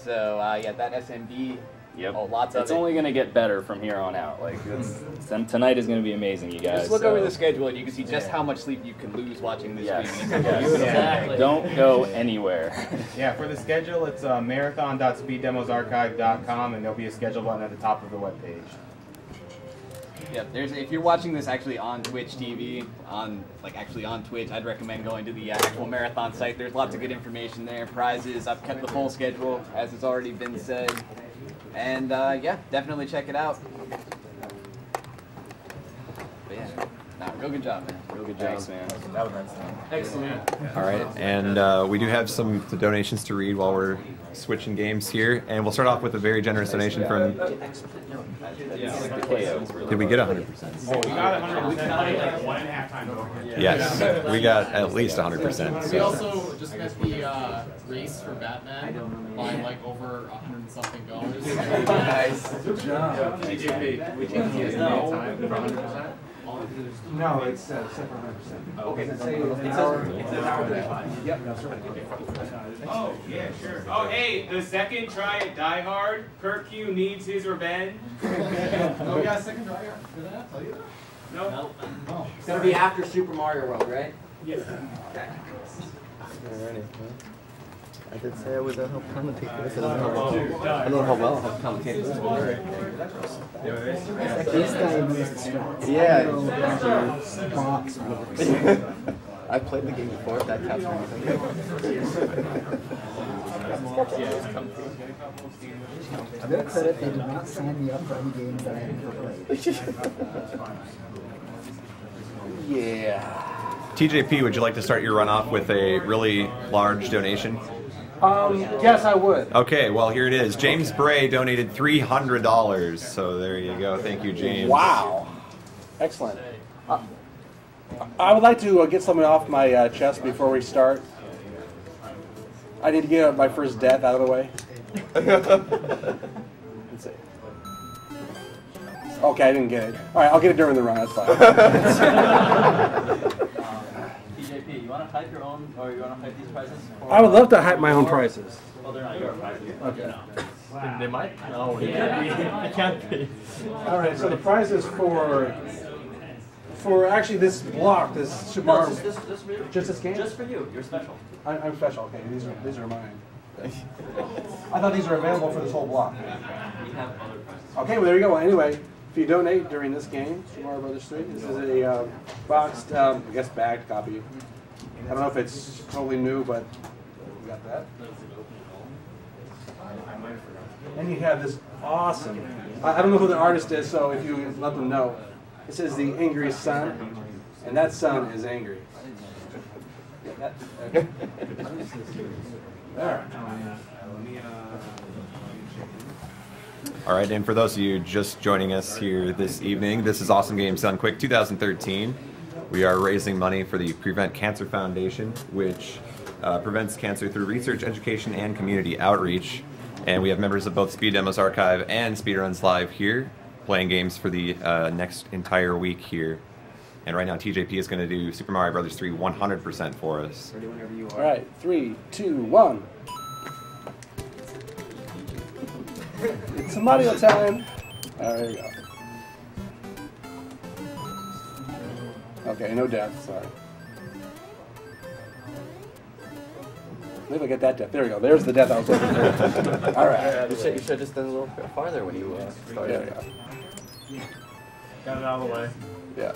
So yeah, that SMB. Yep. Oh, lots of It's only going to get better from here on out. Like tonight is going to be amazing, you guys. Just look over the schedule and you can see just how much sleep you can lose watching this stream. Exactly. Don't go anywhere. Yeah, for the schedule, it's marathon.speeddemosarchive.com, and there'll be a schedule button at the top of the webpage. Yeah, if you're watching this actually on Twitch TV, actually on Twitch, I'd recommend going to the actual marathon site. There's lots of good information there, prizes. I've kept the full schedule, as has already been said. And yeah, definitely check it out. But yeah, real good job, man. Real good job, man. That was nice. Excellent. All right, and we do have some donations to read while we're switching games here, and we'll start off with a very generous donation from. Did we get 100%? Oh, we got 100%. Like 1.5 times over. Yes, we got at least 100%. We also just got the race for Batman buying like over $100-something. Nice. Good job. We changed the time for 100%. No, it's set for 100%. Okay. It says an hour. Yep. Oh, yeah, sure. Oh, hey, the second try at Die Hard, Kirk Q needs his revenge. Oh, we got a second try for that? Tell you that? No. Oh. It's going to be after Super Mario World, right? Yes. Okay. Alrighty. I did say I would help commentate this. I don't know how well I'll help commentate this. This guy knows the strats. Yeah. Box. I've played the game before, if that counts for anything. To their credit, they did not sign me up for any games that I had never played. Yeah. TJP, would you like to start your run off with a really large donation? Yes, I would. Okay, well, here it is. James Bray donated $300. So there you go. Thank you, James. Wow. Excellent. I would like to get something off my chest before we start. I need to get my first death out of the way. Let's see. Okay, I didn't get it. All right, I'll get it during the run. That's fine. TJP, you want to hype your own, or you want to hype these prizes? I would love to hype my own prices. Well, they're not your prizes. Okay. Wow. They might? No, it can't be. All right, so the prizes for actually this block, this Super Mario. Just for you. Just this game? Just for you. You're special. I'm special. Okay, these are mine. I thought these were available for this whole block. We have other prizes. Okay, well there you go. Anyway, if you donate during this game, Super Mario Brothers 3, this is a boxed, I guess bagged copy. I don't know if it's totally new, but we got that. And you have this awesome. I don't know who the artist is, so if you let them know. This is the angry sun, and that sun is angry. Okay. There. All right, and for those of you just joining us here this evening, this is Awesome Games Done Quick 2013. We are raising money for the Prevent Cancer Foundation, which prevents cancer through research, education, and community outreach. And we have members of both Speed Demos Archive and SpeedRuns Live here, playing games for the next entire week here. And right now, TJP is going to do Super Mario Brothers 3 100% for us. Ready whenever you are. All right, 3, 2, 1. It's Mario time. There you go. Okay, no death, sorry. Maybe I get that death. There we go. There's the death I was looking for. All right. You should have just done a little bit farther when you started. There we go. Got it out of the way. Yeah.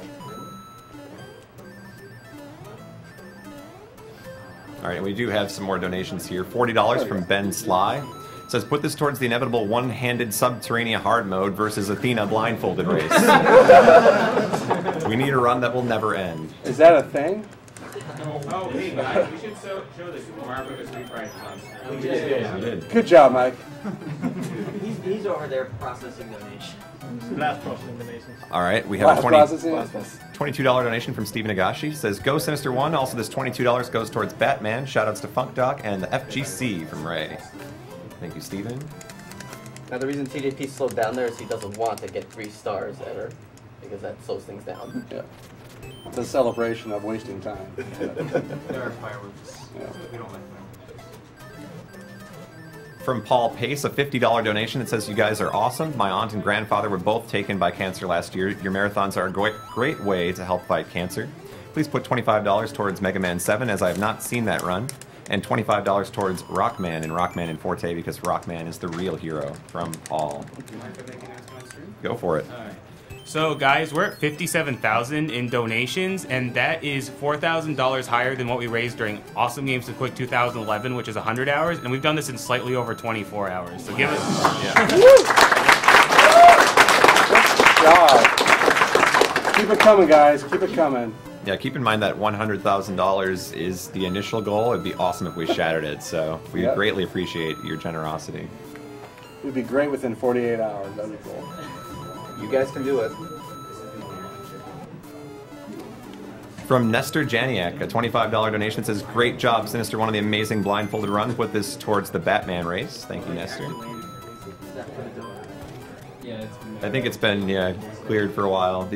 All right, and we do have some more donations here. $40 from Ben Sly. It says, put this towards the inevitable one-handed Subterranean hard mode versus Athena blindfolded race. We need a run that will never end. Is that a thing? Oh, hey guys, we should show the Super Mario Brothers 3 prize on. We did. Good job, Mike. He's over there processing donations. Blast processing donations. All right, we have a $22 donation from Steve Nagashi. Says, go Sinister One. Also, this $22 goes towards Batman. Shoutouts to Funk Doc and the FGC from Ray. Thank you, Steven. Now, the reason TJP slowed down there is he doesn't want to get 3 stars ever, because that slows things down. Yeah. It's a celebration of wasting time. There are fireworks. Yeah. We don't like From Paul Pace, a $50 donation that says, you guys are awesome. My aunt and grandfather were both taken by cancer last year. Your marathons are a great way to help fight cancer. Please put $25 towards Mega Man 7, as I have not seen that run, and $25 towards Rockman and Rockman in Forte, because Rockman is the real hero. From Paul. Go for it. All right. So guys, we're at 57,000 in donations, and that is $4,000 higher than what we raised during Awesome Games to Quick 2011, which is 100 hours, and we've done this in slightly over 24 hours. So give us. God. Keep it coming, guys. Keep it coming. Yeah, keep in mind that $100,000 is the initial goal. It'd be awesome if we shattered it, so we greatly appreciate your generosity. It'd be great within 48 hours. That'd be cool. You guys can do it. From Nestor Janiak, a $25 donation says, great job, Sinister, one of the amazing blindfolded run. Put this towards the Batman race. Thank you, Nestor. I think it's been cleared for a while.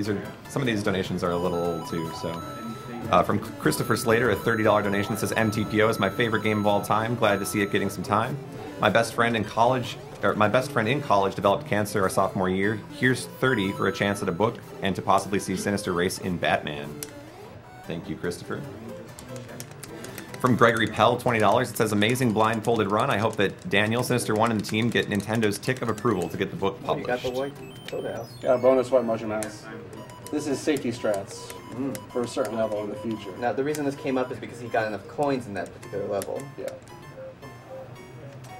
Some of these donations are a little old too. So, from Christopher Slater, a $30 donation says, MTPO is my favorite game of all time. Glad to see it getting some time. My best friend in college developed cancer our sophomore year. Here's 30 for a chance at a book and to possibly see Sinister race in Batman. Thank you, Christopher. From Gregory Pell, $20. It says, amazing blindfolded run. I hope that Daniel, Sinister 1, and the team get Nintendo's tick of approval to get the book published. You got the white soda house. Got a bonus white motion mouse. This is safety strats for a certain level in the future. Now, the reason this came up is because he got enough coins in that particular level. Yeah.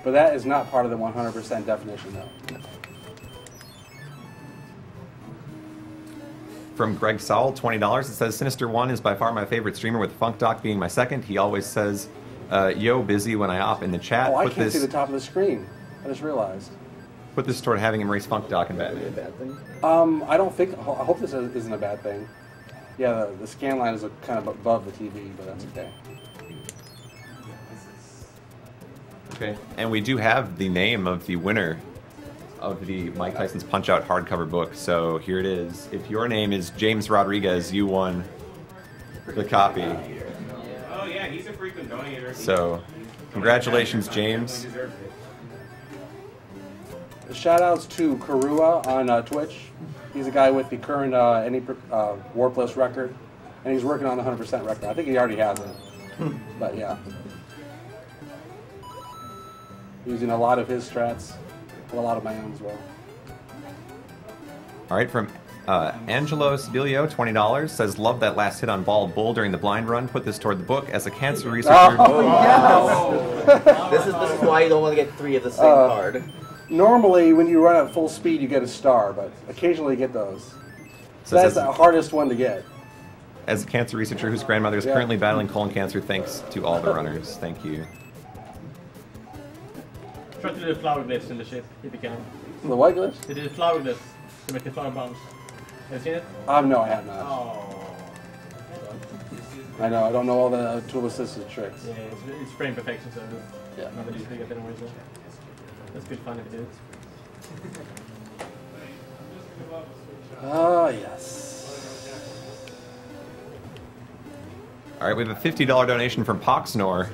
But that is not part of the 100% definition, though. From Greg Sowell, $20. It says, Sinister 1 is by far my favorite streamer, with Funk Doc being my second. He always says, yo, busy when I op in the chat. Oh, I can't see the top of the screen. I just realized. Put this toward having him race Funk Doc in Batman. A bad thing? I don't think. I hope this isn't a bad thing. Yeah, the scan line is kind of above the TV, but that's okay. Okay, and we do have the name of the winner of the Mike Tyson's Punch-Out hardcover book, so here it is. If your name is James Rodriguez, you won the copy. Oh yeah, he's a frequent donator. So, congratulations, James. Shout outs to Karua on Twitch. He's a guy with the current Warpless record, and he's working on the 100% record. I think he already has it, but yeah. Using a lot of his strats, and a lot of my own as well. All right, from Angelo Sibilio, $20, says, love that last hit on Bald Bull during the blind run. Put this toward the book. As a cancer researcher... Oh, yes! This is why you don't want to get 3 of the same card. Normally, when you run at full speed, you get a star, but occasionally you get those. So that's the hardest one to get. As a cancer researcher whose grandmother is currently battling colon cancer, thanks to all the runners. Thank you. Try to do the flower glyphs in the ship, if you can. The what glyphs? They do the flower glyphs to make the flower bounce. Have you seen it? No, I have not. Oh. I know, I don't know all the tool-assisted tricks. Yeah, it's frame perfection, so yeah. Not that easy to get anywhere, so that's good fun if you do it. Oh, yes. All right, we have a $50 donation from Poxnor.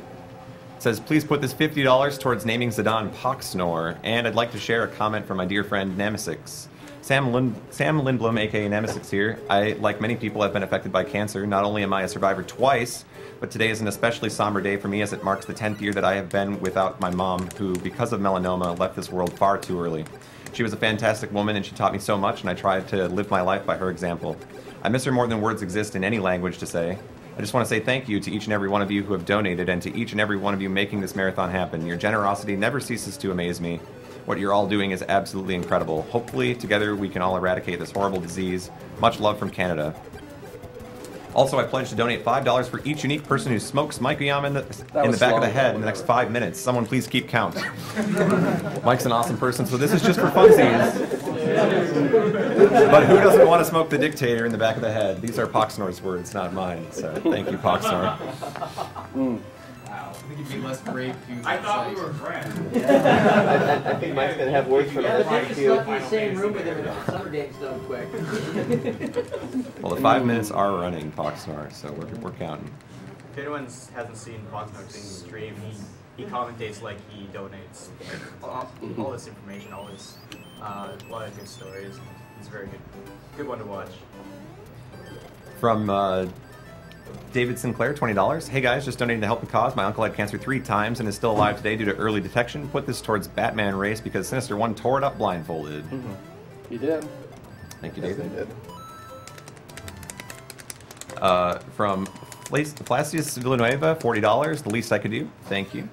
It says, please put this $50 towards naming Zidane Poxnor. And I'd like to share a comment from my dear friend Nemesis. Sam Lindblom, a.k.a. Nemesis here. I, like many people, have been affected by cancer. Not only am I a survivor twice, but today is an especially somber day for me, as it marks the 10th year that I have been without my mom, who, because of melanoma, left this world far too early. She was a fantastic woman, and she taught me so much, and I tried to live my life by her example. I miss her more than words exist in any language to say. I just want to say thank you to each and every one of you who have donated, and to each and every one of you making this marathon happen. Your generosity never ceases to amaze me. What you're all doing is absolutely incredible. Hopefully, together we can all eradicate this horrible disease. Much love from Canada. Also, I pledge to donate $5 for each unique person who smokes Mike Yama in the back of the head in the next 5 minutes. Someone please keep count. Mike's an awesome person, so this is just for funsies. But who doesn't want to smoke the dictator in the back of the head? These are Poxnor's words, not mine. So thank you, Poxnor. I think it'd be less brave to use I thought we were friends. I think Mike's going to have words from this one, too. In the same room with him at summer games done quick. Well, the 5 minutes are running, Poxnor, so we're counting. if anyone hasn't seen Boxnoxing stream, he commentates like he donates. Like, all this information, all this, a lot of good stories. It's very good one to watch. From David Sinclair, $20. Hey guys, just donating to help the cause. My uncle had cancer 3 times and is still alive today due to early detection. Put this towards Batman race because Sinister 1 tore it up blindfolded. You did. Thank you, Yes, David. they did. From Plastius Villanueva, $40. The least I could do. Thank you.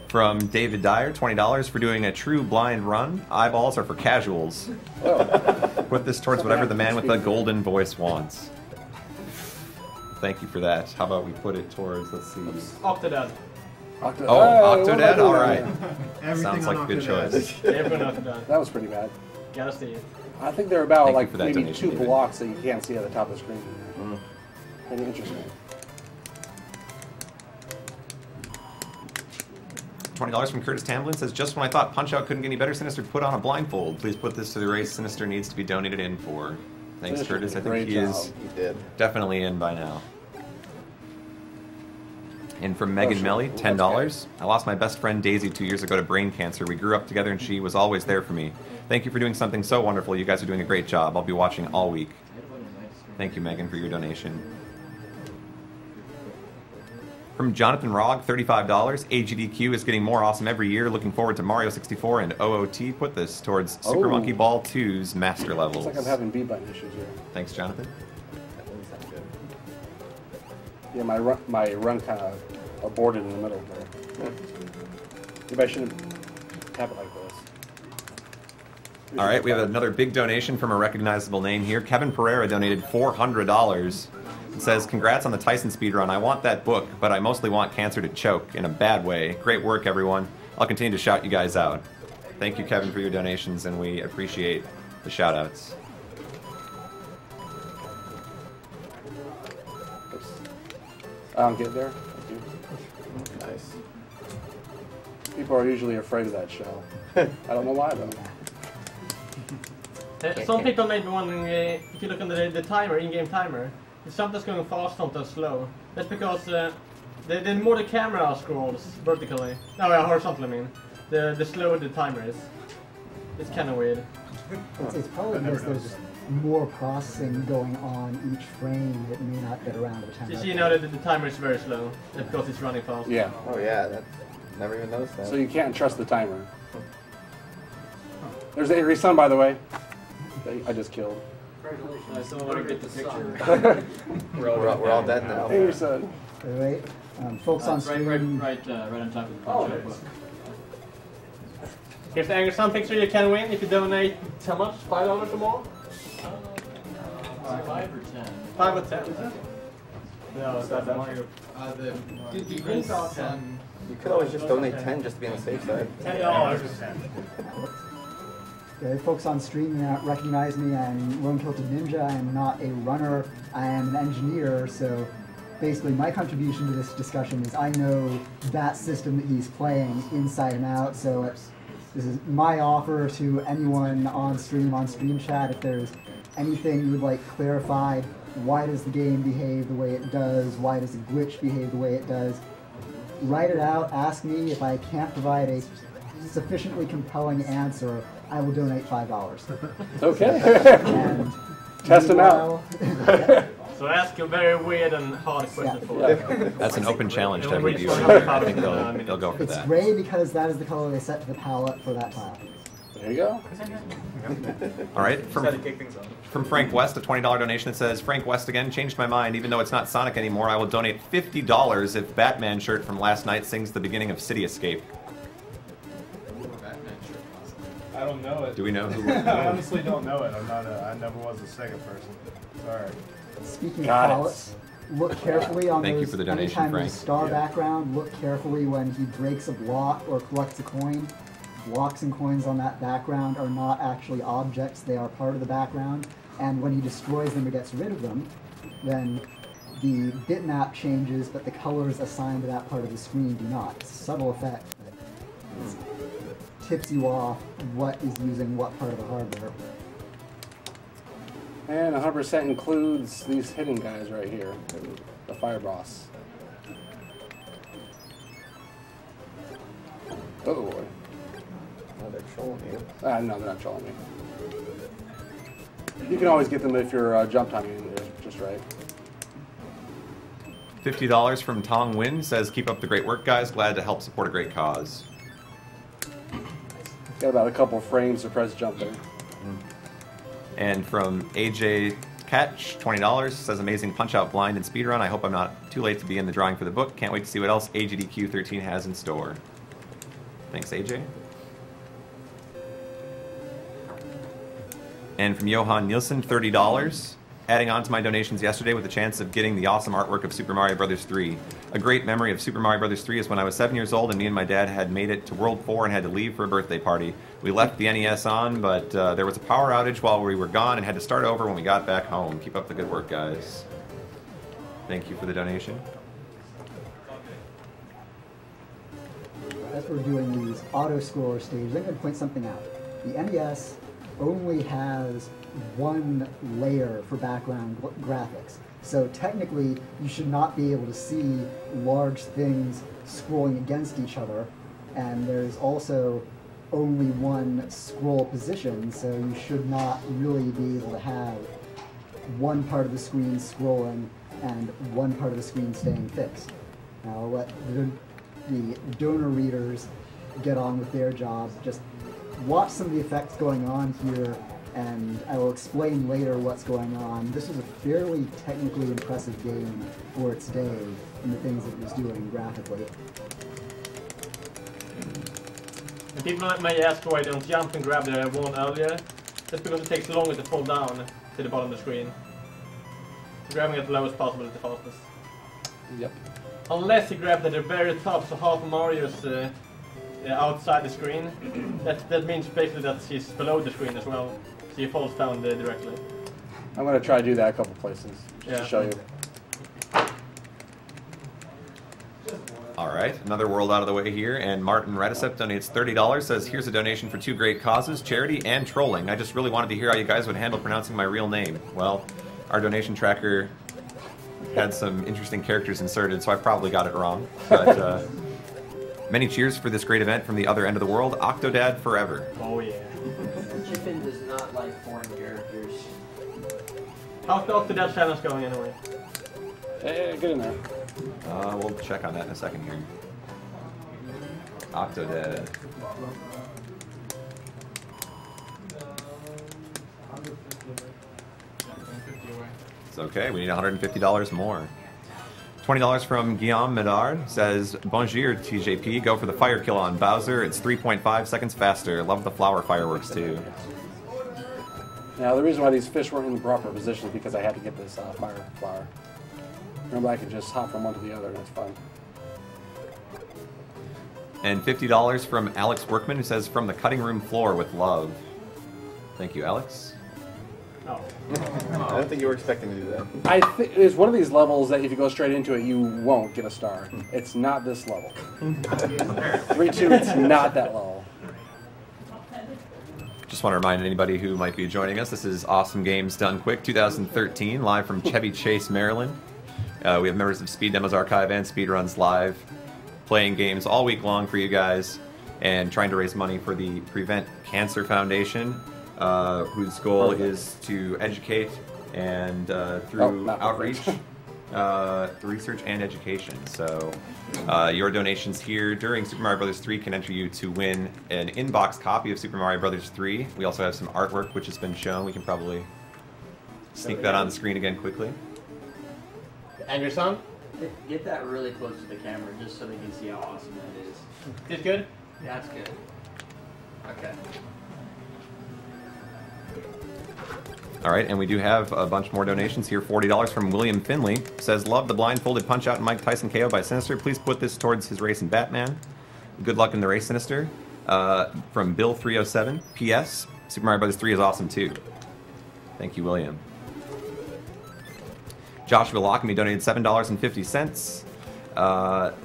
From David Dyer, $20 for doing a true blind run. Eyeballs are for casuals. Put this towards whatever the man with the golden voice wants. Thank you for that. How about we put it towards, let's see. Octodad. Octodad? All right. Sounds like a good Octodad. choice. Everyone Octodad. That was pretty bad. Gotta see it. I think they're about Thank you like for that maybe donation, 2 David. blocks that you can't see at the top of the screen. Pretty interesting. $20 from Curtis Tamblin says, just when I thought Punch-Out couldn't get any better, Sinister put on a blindfold. Please put this to the race Sinister needs to be donated in for. Thanks, Sinister Curtis. did I a think great he is job. He did. definitely in by now. And from Megan sure. Melly, Well, $10. I lost my best friend Daisy 2 years ago to brain cancer. We grew up together and she was always there for me. Thank you for doing something so wonderful. You guys are doing a great job. I'll be watching all week. Thank you, Megan, for your donation. From Jonathan Rogg, $35. AGDQ is getting more awesome every year. Looking forward to Mario 64 and OOT. Put this towards Super Monkey Ball 2's master levels. Looks like I'm having B button issues here. Thanks, Jonathan. That doesn't sound good. Yeah, my run kind of aborted in the middle there. Maybe I shouldn't tap it like this. All right, we have another big donation from a recognizable name here. Kevin Pereira donated $400. It says, congrats on the Tyson speedrun. I want that book, but I mostly want cancer to choke in a bad way. Great work, everyone. I'll continue to shout you guys out. Thank you, Kevin, for your donations, and we appreciate the shout-outs. I don't get there. Thank you. Nice. People are usually afraid of that shell. I don't know why, though. Some people may be wondering if you look on the timer, in-game timer, if something's going fast, something's slow. That's because the more the camera scrolls vertically, horizontally, I mean, the slower the timer is. It's kind of weird. It's probably because there's more processing going on each frame. It may not get around to the timer. So you know that the timer is very slow. That's because it's running fast. Yeah. Oh yeah, that's never even noticed that. So you can't trust the timer. There's Avery's son, by the way. I just killed. Congratulations. So I want to get the picture. we're all dead now. Avery's son. Right? Folks on stream. Right on top of the book. Here's the Angry Sun picture you can win if you donate how much? $5 or more? 5 or 10? 5 or 10. No, it's not that much. The green sauce on. You could always just donate 10 just to be on the safe side. $10. Okay, folks on stream may not recognize me. I'm Lone Kilted Ninja. I am not a runner. I am an engineer. So basically, my contribution to this discussion is I know that system that he's playing inside and out. So this is my offer to anyone on stream chat. If there's anything you would like clarified, why does the game behave the way it does? Why does a glitch behave the way it does? Write it out. Ask me. If I can't provide a sufficiently compelling answer, I will donate $5. Okay. And test them out. So ask a very weird and hard question for it. That's an open challenge to every viewer. I think they'll go for It's that. gray because that is the color they set to the palette for that tile. There you go. All right, from Frank West, a $20 donation that says, Frank West again, changed my mind. Even though it's not Sonic anymore, I will donate $50 if Batman shirt from last night sings the beginning of City Escape. I don't know it. Do we know who? I honestly don't know it. I never was a Sega person. Sorry. Speaking of palettes, look carefully on Thank those. you for the donation, anytime Frank. there's star background, look carefully when he breaks a block or collects a coin. Blocks and coins on that background are not actually objects, they are part of the background. And when he destroys them or gets rid of them, then the bitmap changes, but the colors assigned to that part of the screen do not. It's a subtle effect that tips you off what is using what part of the hardware. And 100% includes these hidden guys right here. the fire boss. Oh boy. Oh, they're trolling you. No, they're not trolling me. You can always get them if your jump timing is just right. $50 from Tong Win says, keep up the great work, guys. Glad to help support a great cause. Got about a couple frames to press jump there. And from AJ Catch, $20, says, amazing Punch-Out blind and speedrun. I hope I'm not too late to be in the drawing for the book. Can't wait to see what else AGDQ 13 has in store. Thanks, AJ. And from Johan Nielsen, $30. Adding on to my donations yesterday with the chance of getting the awesome artwork of Super Mario Bros. 3. A great memory of Super Mario Bros. 3 is when I was 7 years old and me and my dad had made it to World 4 and had to leave for a birthday party. We left the NES on, but there was a power outage while we were gone and had to start over when we got back home. Keep up the good work, guys. Thank you for the donation. As we're doing these auto-scroller stages, I'm going to point something out. The NES only has one layer for background graphics. So technically, you should not be able to see large things scrolling against each other. And there's also only one scroll position, so you should not really be able to have one part of the screen scrolling and one part of the screen staying fixed. Now I'll let the donor readers get on with their job. Just watch some of the effects going on here, and I will explain later what's going on. This is a fairly technically impressive game for its day and the things it was doing graphically. And people may ask why I don't jump and grab the one earlier. That's because it takes longer to fall down to the bottom of the screen. So grabbing at the lowest possible is the fastest. Yep. Unless you grab at the very top, so half of Mario's outside the screen. That means basically that he's below the screen as well. So he falls down directly. I'm going to try to do that a couple places just to show you. All right, another world out of the way here, and Martin Radicep donates $30, says, here's a donation for two great causes, charity and trolling. I just really wanted to hear how you guys would handle pronouncing my real name. Well, our donation tracker had some interesting characters inserted, so I probably got it wrong. But many cheers for this great event from the other end of the world. Octodad forever. Oh yeah. Chiffin does not like foreign characters. How's the Octodad challenge going anyway? Hey, get in there. We'll check on that in a second here. Octodad. It's okay, we need $150 more. $20 from Guillaume Medard says, Bonjour TJP, go for the fire kill on Bowser. It's 3.5 seconds faster. Love the flower fireworks too. Now, the reason why these fish weren't in the proper position is because I had to get this fire flower. Remember, I could just hop from one to the other, and it's fun. And $50 from Alex Workman, who says, from the cutting room floor with love. Thank you, Alex. Oh. I don't think you were expecting to do that. It's one of these levels that if you go straight into it, you won't get a star. It's not this level. 3-2, it's not that level. Just want to remind anybody who might be joining us, this is Awesome Games Done Quick 2013, live from Chevy Chase, Maryland. We have members of Speed Demos Archive and SpeedRuns Live playing games all week long for you guys and trying to raise money for the Prevent Cancer Foundation, whose goal is to educate and through outreach, research and education. So your donations here during Super Mario Bros. 3 can enter you to win an in-box copy of Super Mario Bros. 3. We also have some artwork which has been shown. We can probably sneak that on the screen again quickly. And your son? Get that really close to the camera just so they can see how awesome that is. This good? Yeah, that's good. Okay. All right, and we do have a bunch more donations here. $40 from William Finley. Says, love the blindfolded punch-out in Mike Tyson KO by Sinister. Please put this towards his race in Batman. Good luck in the race, Sinister. From Bill307. P.S. Super Mario Bros. 3 is awesome, too. Thank you, William. Joshua Lockamy donated $7.50.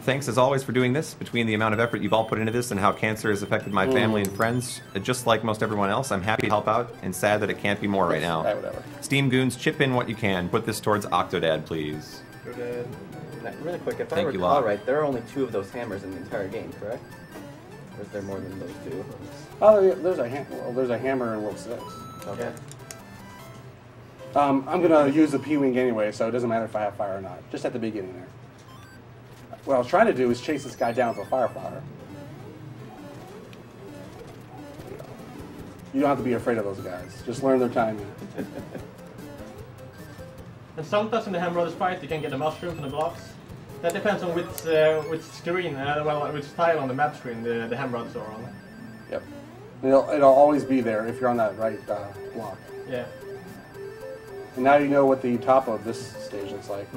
Thanks as always for doing this. Between the amount of effort you've all put into this and how cancer has affected my family and friends, just like most everyone else, I'm happy to help out and sad that it can't be more right now. Whatever. Steam Goons, chip in what you can. Put this towards Octodad, please. Really quick, if I Thank you, recall Locke. right, there are only 2 of those hammers in the entire game, correct? Or is there more than those 2? Oh, yeah, there's a hammer in World 6. Okay. I'm gonna use the P-Wing anyway, so it doesn't matter if I have fire or not. Just at the beginning there. What I was trying to do is chase this guy down with a fire flower. You don't have to be afraid of those guys. Just learn their timing. And sometimes in the Hammer fight you can get a mushroom from the blocks. That depends on which screen, which tile on the map screen the Hamrods are on. Yep. It'll always be there if you're on that right block. Yeah. And now you know what the top of this stage looks like.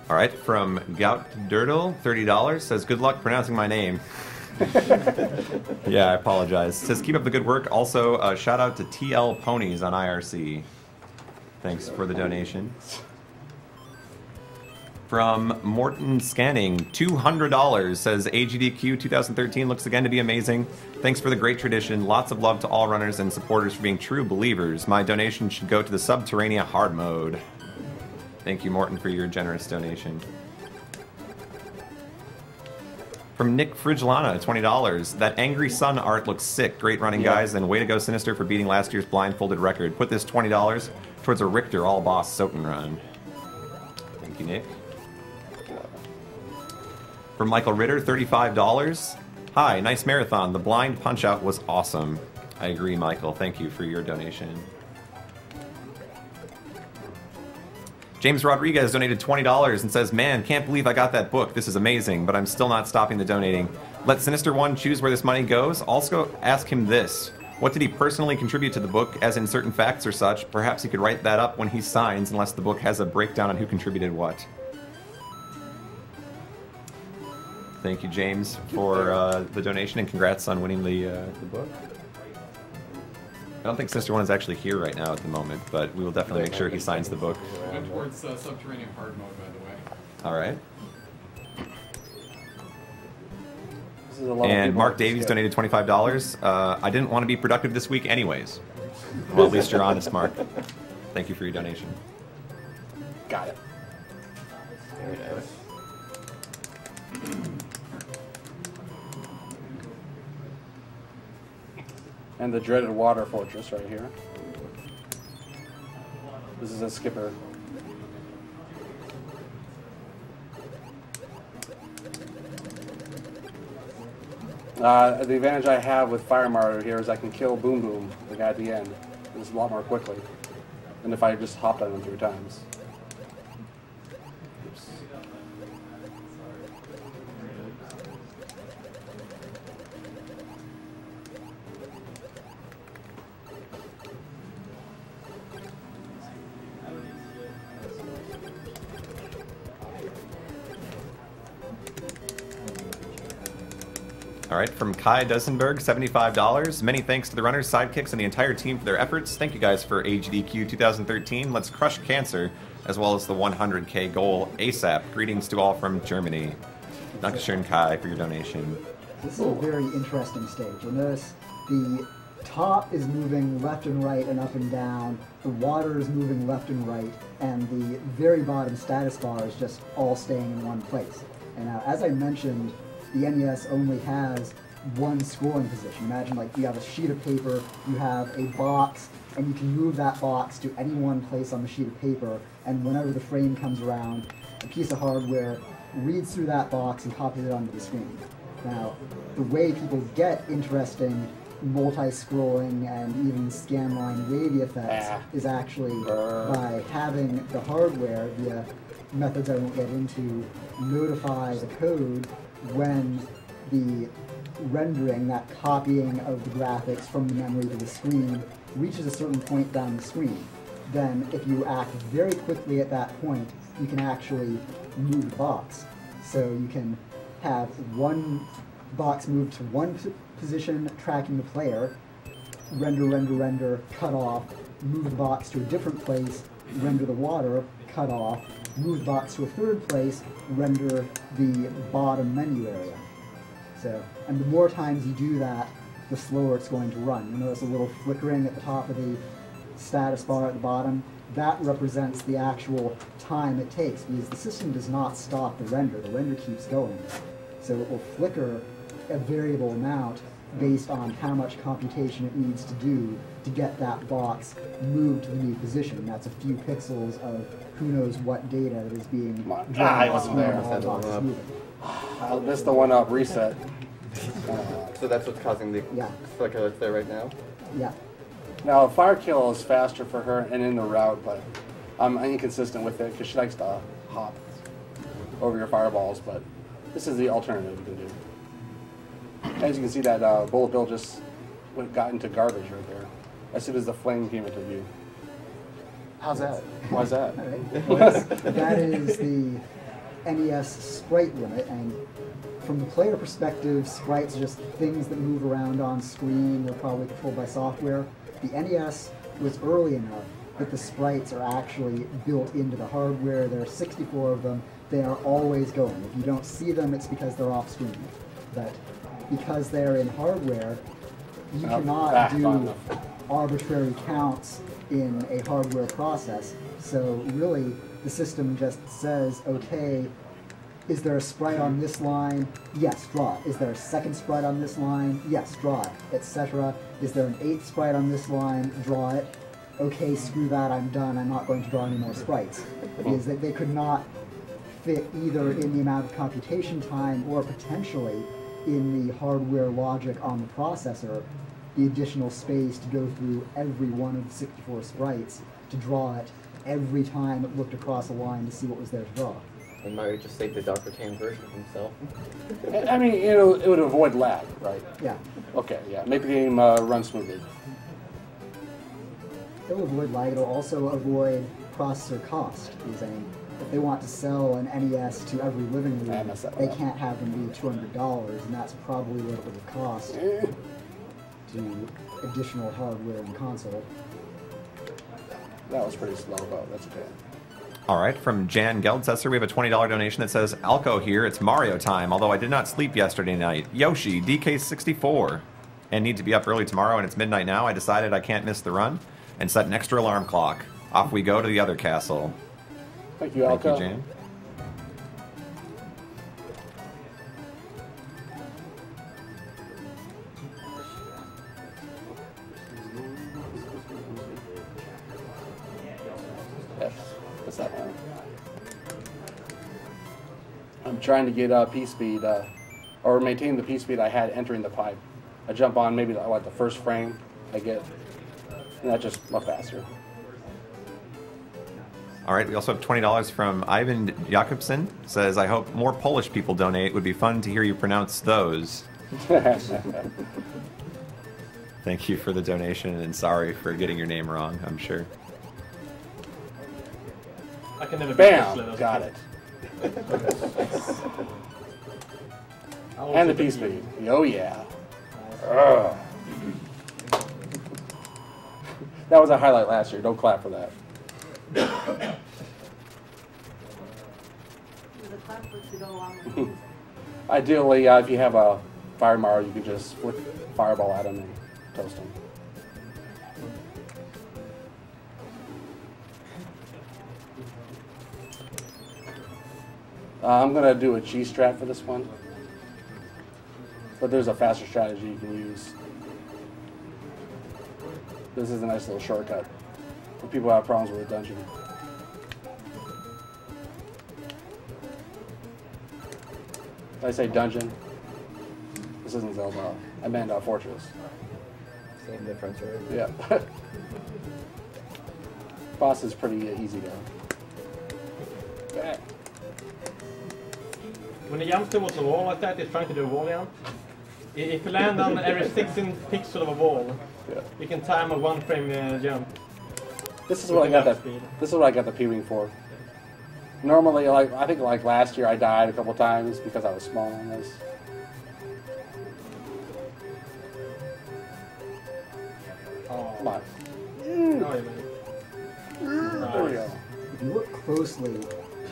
All right, from Gout Dirtle, $30, says, good luck pronouncing my name. Yeah, I apologize. Says, keep up the good work. Also, shout out to TL Ponies on IRC. Thanks for the donation. From Morton Scanning, $200, says, AGDQ 2013 looks again to be amazing. Thanks for the great tradition. Lots of love to all runners and supporters for being true believers. My donation should go to the Subterranea hard mode. Thank you, Morton, for your generous donation. From Nick Frigilana, $20. That Angry Sun art looks sick. Great running, guys, and way to go, Sinister, for beating last year's blindfolded record. Put this $20 towards a Richter all-boss Soten run. Thank you, Nick. From Michael Ritter, $35. Hi, nice marathon. The blind punch-out was awesome. I agree, Michael. Thank you for your donation. James Rodriguez donated $20 and says, man, can't believe I got that book. This is amazing, but I'm still not stopping the donating. Let Sinister One choose where this money goes. Also ask him this. What did he personally contribute to the book, as in certain facts or such? Perhaps he could write that up when he signs, unless the book has a breakdown on who contributed what. Thank you, James, for the donation, and congrats on winning the book. I don't think Sister One is actually here right now at the moment, but we will definitely make sure he signs the book. Went towards Subterranean hard mode, by the way. All right. And Mark Davies donated $25. I didn't want to be productive this week anyways. Well, at least you're honest, Mark. Thank you for your donation. Got it. Very nice. And the dreaded water fortress right here. This is a skipper. The advantage I have with Fire Mario here is I can kill Boom Boom, the guy at the end, just a lot more quickly than if I just hopped on him 3 times. Oops. All right, from Kai Dusenberg, $75. Many thanks to the runners, sidekicks, and the entire team for their efforts. Thank you guys for AGDQ 2013. Let's crush cancer, as well as the 100K goal ASAP. Greetings to all from Germany. Dankeschön, Kai, for your donation. This is a very interesting stage. You'll notice the top is moving left and right and up and down. The water is moving left and right, and the very bottom status bar is just all staying in one place. And now, as I mentioned, the NES only has one scrolling position. Imagine like you have a sheet of paper, you have a box, and you can move that box to any one place on the sheet of paper, and whenever the frame comes around, a piece of hardware reads through that box and copies it onto the screen. Now, the way people get interesting multi-scrolling and even scanline wavy effects is actually by having the hardware, via methods I won't get into, notify the code when the rendering, that copying of the graphics from the memory to the screen, reaches a certain point down the screen. Then if you act very quickly at that point, you can actually move the box. So you can have one box move to one position tracking the player, render, cut off, move the box to a different place, render the water, cut off, move the box to a third place, render the bottom menu area. So, and the more times you do that, the slower it's going to run. You'll notice a little flickering at the top of the status bar at the bottom. that represents the actual time it takes, because the system does not stop the render keeps going. So it will flicker a variable amount based on how much computation it needs to do to get that box moved to the new position. And that's a few pixels of who knows what data that is being drawn I wasn't there. while the box is moving. I missed the one up reset. So that's what's causing the flicker that's there right now? Yeah. Now, fire kill is faster for her and in the route, but I'm inconsistent with it because she likes to hop over your fireballs, but this is the alternative you can do. As you can see, that bullet bill just got into garbage right there as soon as the flame came into view. How's that? Why's that? That is the NES sprite limit, and from the player perspective, sprites are just things that move around on screen. They're probably controlled by software. The NES was early enough that the sprites are actually built into the hardware. There are 64 of them. They are always going. If you don't see them, it's because they're off screen. But because they're in hardware, you cannot do arbitrary counts in a hardware process. So really, the system just says, okay, is there a sprite on this line? Yes, draw it. Is there a second sprite on this line? Yes, draw it, etc. Is there an 8th sprite on this line? Draw it. Okay, screw that, I'm done. I'm not going to draw any more sprites. Because they could not fit either in the amount of computation time or potentially in the hardware logic on the processor, the additional space to go through every one of the 64 sprites to draw it every time it looked across a line to see what was there to draw. And Mario just saved the Dr. Tame version of himself. I mean, it would avoid lag, right? Yeah. Okay, yeah. Make the game run smoothly. It'll avoid lag. It'll also avoid processor cost. Because if they want to sell an NES to every living room, they can't have them be $200, and that's probably what it would cost to additional hardware and console. That was pretty slow, but that's okay. All right, from Jan Geldsesser, we have a $20 donation that says, Alco here, it's Mario time, although I did not sleep yesterday night. Yoshi, DK64, and need to be up early tomorrow, and it's midnight now. I decided I can't miss the run, and set an extra alarm clock. Off we go to the other castle. Thank you, Alco. Thank you, Jan. What's that one? I'm trying to get P-speed, or maintain the P-speed I had entering the pipe. I jump on maybe like the first frame I get, and that's just much faster. All right, we also have $20 from Ivan Jakobsen. Says, I hope more Polish people donate. Would be fun to hear you pronounce those. Thank you for the donation, and sorry for getting your name wrong, I'm sure. I can never Bam! Got it. And the P-speed. Oh, yeah. That was a highlight last year. Don't clap for that. Ideally, if you have a Fire Mario, you can just flick Fireball at him and toast him. I'm going to do a cheese strat for this one. But there's a faster strategy you can use. This is a nice little shortcut for people who have problems with a dungeon. Did I say dungeon? This isn't Zelda. I meant Fortress. Same difference, right? Yeah. Boss is pretty easy though. Okay. When he jumps towards a wall like that, he's trying to do a wall jump. If you land on every 16 pixel of a wall, you can time a 1 frame jump. This is what I got that. This is what I got the P-wing for. Normally, I think last year I died a couple times because I was small on this. Oh. Come on. There we go. If you look closely,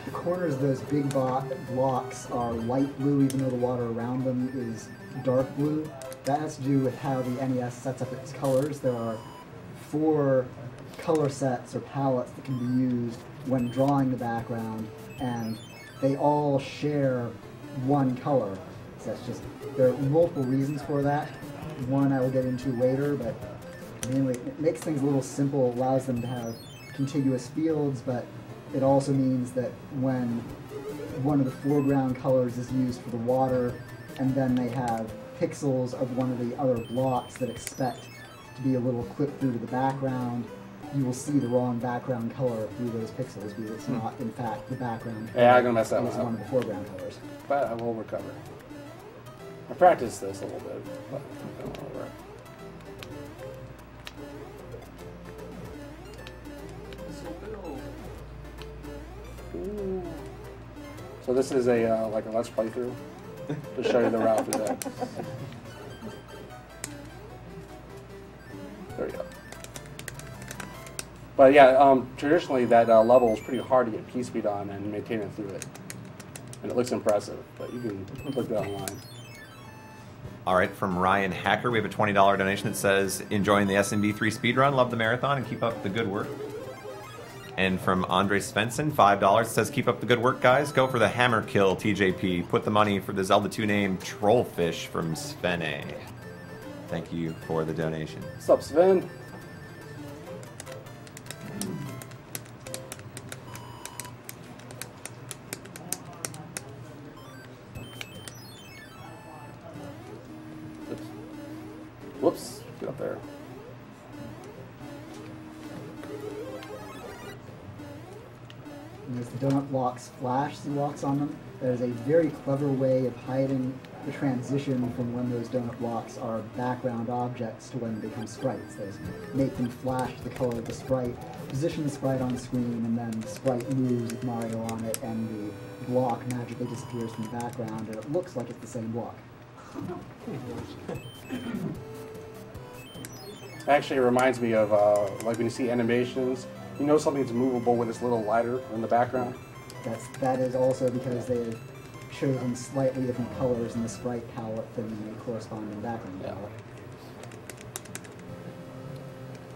the corners of those big blocks are light blue, even though the water around them is dark blue. That has to do with how the NES sets up its colors. There are 4 color sets or palettes that can be used when drawing the background, and they all share one color. So that's just, there are multiple reasons for that. One I will get into later, but mainly it makes things a little simple, allows them to have contiguous fields, but it also means that when one of the foreground colors is used for the water, and then they have pixels of one of the other blocks that expect to be a little clip through to the background, you will see the wrong background color through those pixels because it's not, in fact, the background color. Yeah, I'm gonna mess that It's one one up. of the foreground colors. But I will recover. I practiced this a little bit, but I'm going over it. Ooh. So this is a like a let's playthrough to show you the route through that. There we go. But yeah, traditionally that level is pretty hard to get P speed on and maintain it through it, and it looks impressive. But you can look that online. All right, from Ryan Hacker, we have a $20 donation that says, enjoying the SMB3 speedrun, love the marathon, and keep up the good work. And from Andre Svensson, $5, says, keep up the good work, guys. Go for the hammer kill, TJP. Put the money for the Zelda 2 name, Trollfish, from Svene. Thank you for the donation. What's up, Sven? Whoops, get up there. And as the donut blocks flash the blocks on them, there's a very clever way of hiding the transition from when those donut blocks are background objects to when they become sprites. There's make them flash the color of the sprite, position the sprite on the screen, and then the sprite moves with Mario on it, and the block magically disappears from the background, and it looks like it's the same block. Actually, it reminds me of like when you see animations, you know something's movable when it's a little lighter in the background. That is also because they show them slightly different colors in the sprite palette than the corresponding background palette.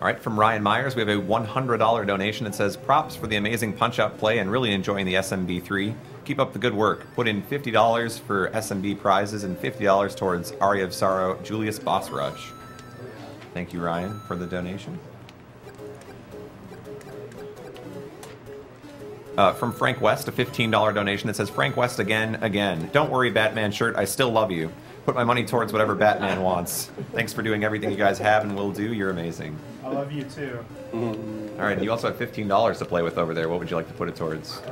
All right, from Ryan Myers, we have a $100 donation that says, props for the amazing punch-out play and really enjoying the SMB3. Keep up the good work. Put in $50 for SMB prizes and $50 towards Aria of Sorrow, Julius Boss Rush. Thank you, Ryan, for the donation. From Frank West, a $15 donation that says, Frank West again. Don't worry, Batman shirt, I still love you. Put my money towards whatever Batman wants. Thanks for doing everything you guys have and will do. You're amazing. I love you too. All right, and you also have $15 to play with over there. What would you like to put it towards?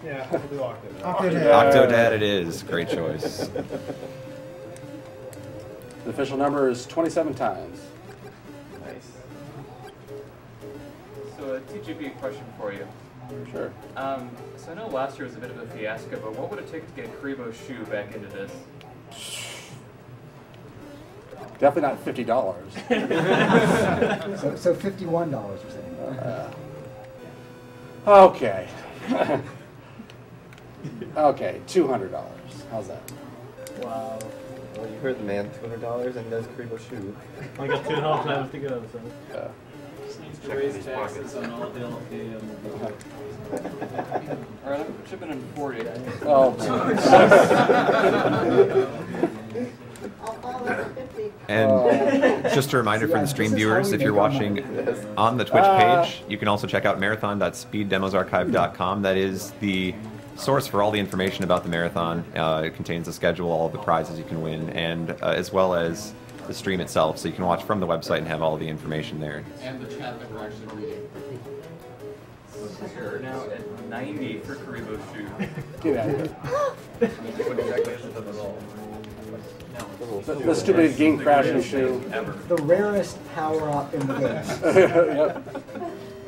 Yeah, we'll do Octodad. Octodad it is. Great choice. The official number is 27 times. Nice. So, TGP question for you. Sure. So I know last year was a bit of a fiasco, but what would it take to get Karibo's shoe back into this? Definitely not $50. So $51 you're saying? Okay. Okay, $200. How's that? Wow. Well, you heard the man. $200 and there's Karibo shoe. I got 2.5 levels to go, so. Yeah. Just needs to raise taxes on all the Alright, I'm chipping in 40. Oh. And just a reminder for the stream viewers, if you're watching on the Twitch page, you can also check out marathon.speeddemosarchive.com. That is the source for all the information about the marathon. It contains the schedule, all of the prizes you can win, and as well as the stream itself, so you can watch from the website and have all the information there. And the chat that we're actually reading. We're now at 90 for Karibo's shoe. Get out of here. What exactly is it at all? The stupid game crashing shoe. Ever. The rarest power-up in the game. Yep.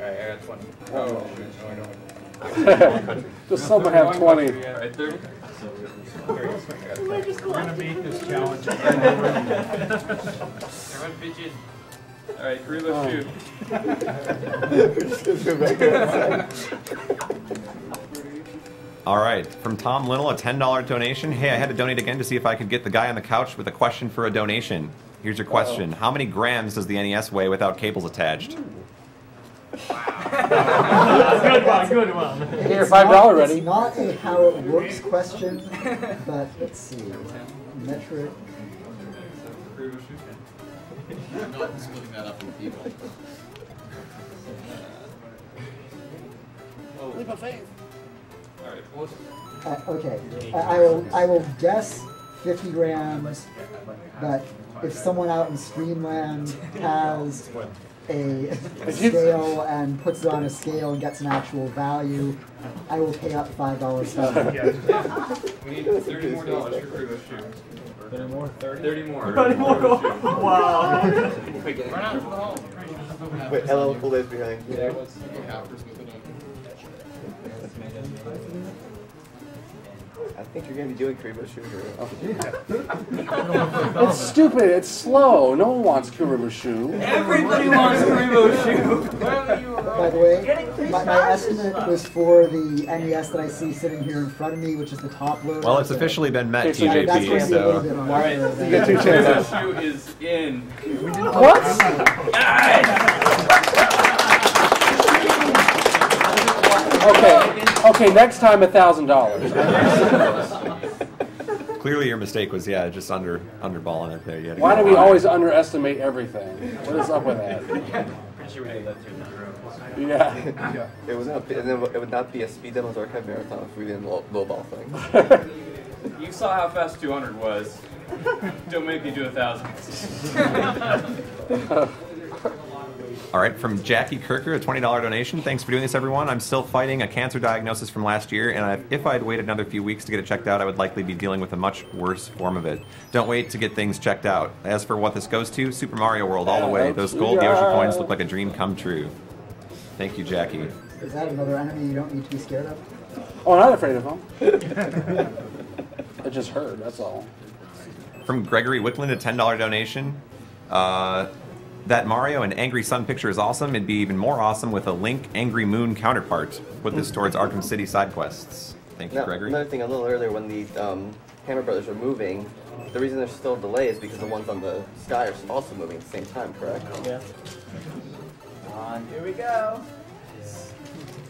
Alright, I got 20. Oh, Does someone have 20? Alright, 30. We're gonna beat this challenge. Everyone pitch in. Alright, Karibo's shoe. All right, from Tom Linnell, a $10 donation. Hey, I had to donate again to see if I could get the guy on the couch with a question for a donation. Here's your question. How many grams does the NES weigh without cables attached? Good one. Here, $5 ready. It's not a how it works question, but let's see. Metric. I'm not splitting that up with people. Leap of faith. Okay, I will guess 50 grams, but if someone out in Streamland has a scale and puts it on a scale and gets an actual value, I will pay up $5 for that. We need $30 more for Krugo's shoe. 30 more? 30 more. 30 more? Wow. Run out of the hall. Wait, LL Cool Days behind. Yeah, I think you're going to be doing Karibo Shooter. It's stupid. It's slow. No one wants Karibo Shoe. Everybody wants Karibo Shoe. By the way, my estimate was for the NES that I see sitting here in front of me, which is the top loader. Well, it's officially been met, Okay, so That's going TJP, to be a little so... bit All right, harder You get 2 chances. Krugo's shoe is in. What? Okay, next time $1,000. Clearly your mistake was, yeah, just underballing it there. You had to Why go do we high. always underestimate everything? What is up with that? Pretty sure we did that through the room. Yeah. It would not be a Speed Demos Archive Marathon if we didn't lowball things. You saw how fast 200 was. Don't make me do 1,000. All right, from Jackie Kirker, a $20 donation. Thanks for doing this, everyone. I'm still fighting a cancer diagnosis from last year, and if I'd waited another few weeks to get it checked out, I would likely be dealing with a much worse form of it. Don't wait to get things checked out. As for what this goes to, Super Mario World all the way. Those gold Yoshi coins look like a dream come true. Thank you, Jackie. Is that another enemy you don't need to be scared of? Oh, I'm not afraid of him. I just heard, that's all. From Gregory Wickland, a $10 donation. That Mario and Angry Sun picture is awesome. It'd be even more awesome with a Link Angry Moon counterpart. Put this towards Arkham City side quests. Thank you, Gregory. Another thing, a little earlier when the Hammer Brothers are moving, the reason there's still a delay is because the ones on the sky are also moving at the same time, correct? Yeah. Here we go.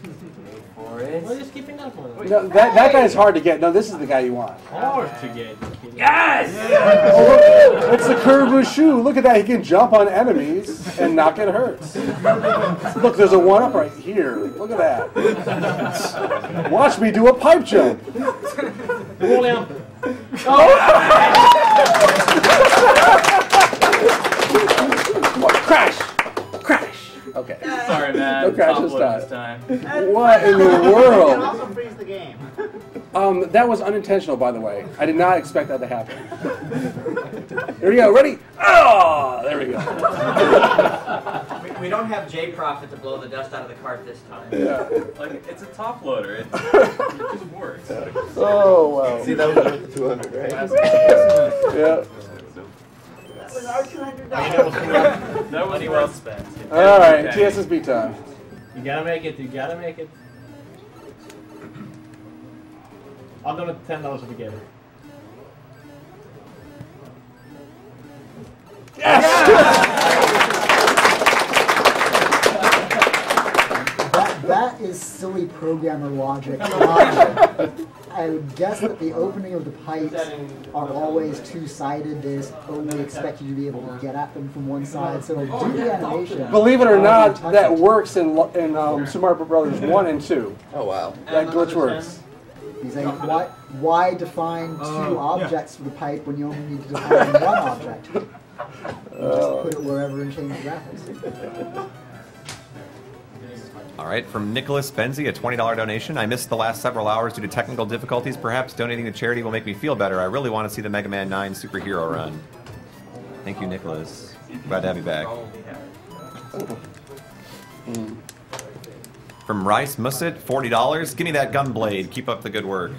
Wait for it. Well, just keeping that one. No, that guy's hard to get. No, this is the guy you want. Hard to get. Yes! Oh, look, it's the Karibo Shoe. Look at that. He can jump on enemies and not get hurt. Look, there's a one-up right here. Look at that. Watch me do a pipe jump. William. What? Crash! Crash! Okay. Sorry, man. No crash Top this load time. What in the world? Also freeze the game. That was unintentional, by the way. I did not expect that to happen. Here we go. Ready? Oh, there we go. We don't have J-Profit to blow the dust out of the cart this time. Yeah. Like, it's a top loader. It just works. Oh, wow. See, that was worth the 200, right? Yeah. That was our $200. That was well spent. All right, TSSB time. You gotta make it. You gotta make it. I'll donate $10 if we get it. That is silly programmer logic. I would guess that the opening of the pipes are always two-sided. They just only expect you to be able to get at them from one side, so it'll do the animation. Believe it or not, that works in Super Mario Brothers 1 and 2. Oh, wow. That glitch works. He's like, why define two objects for the pipe when you only need to define one object? You just put it wherever and change the graphics. All right, from Nicholas Benzie, a $20 donation. I missed the last several hours due to technical difficulties. Perhaps donating to charity will make me feel better. I really want to see the Mega Man 9 superhero run. Thank you, Nicholas. Glad to have you back. From Rice Musset, $40. Give me that gun blade. Keep up the good work.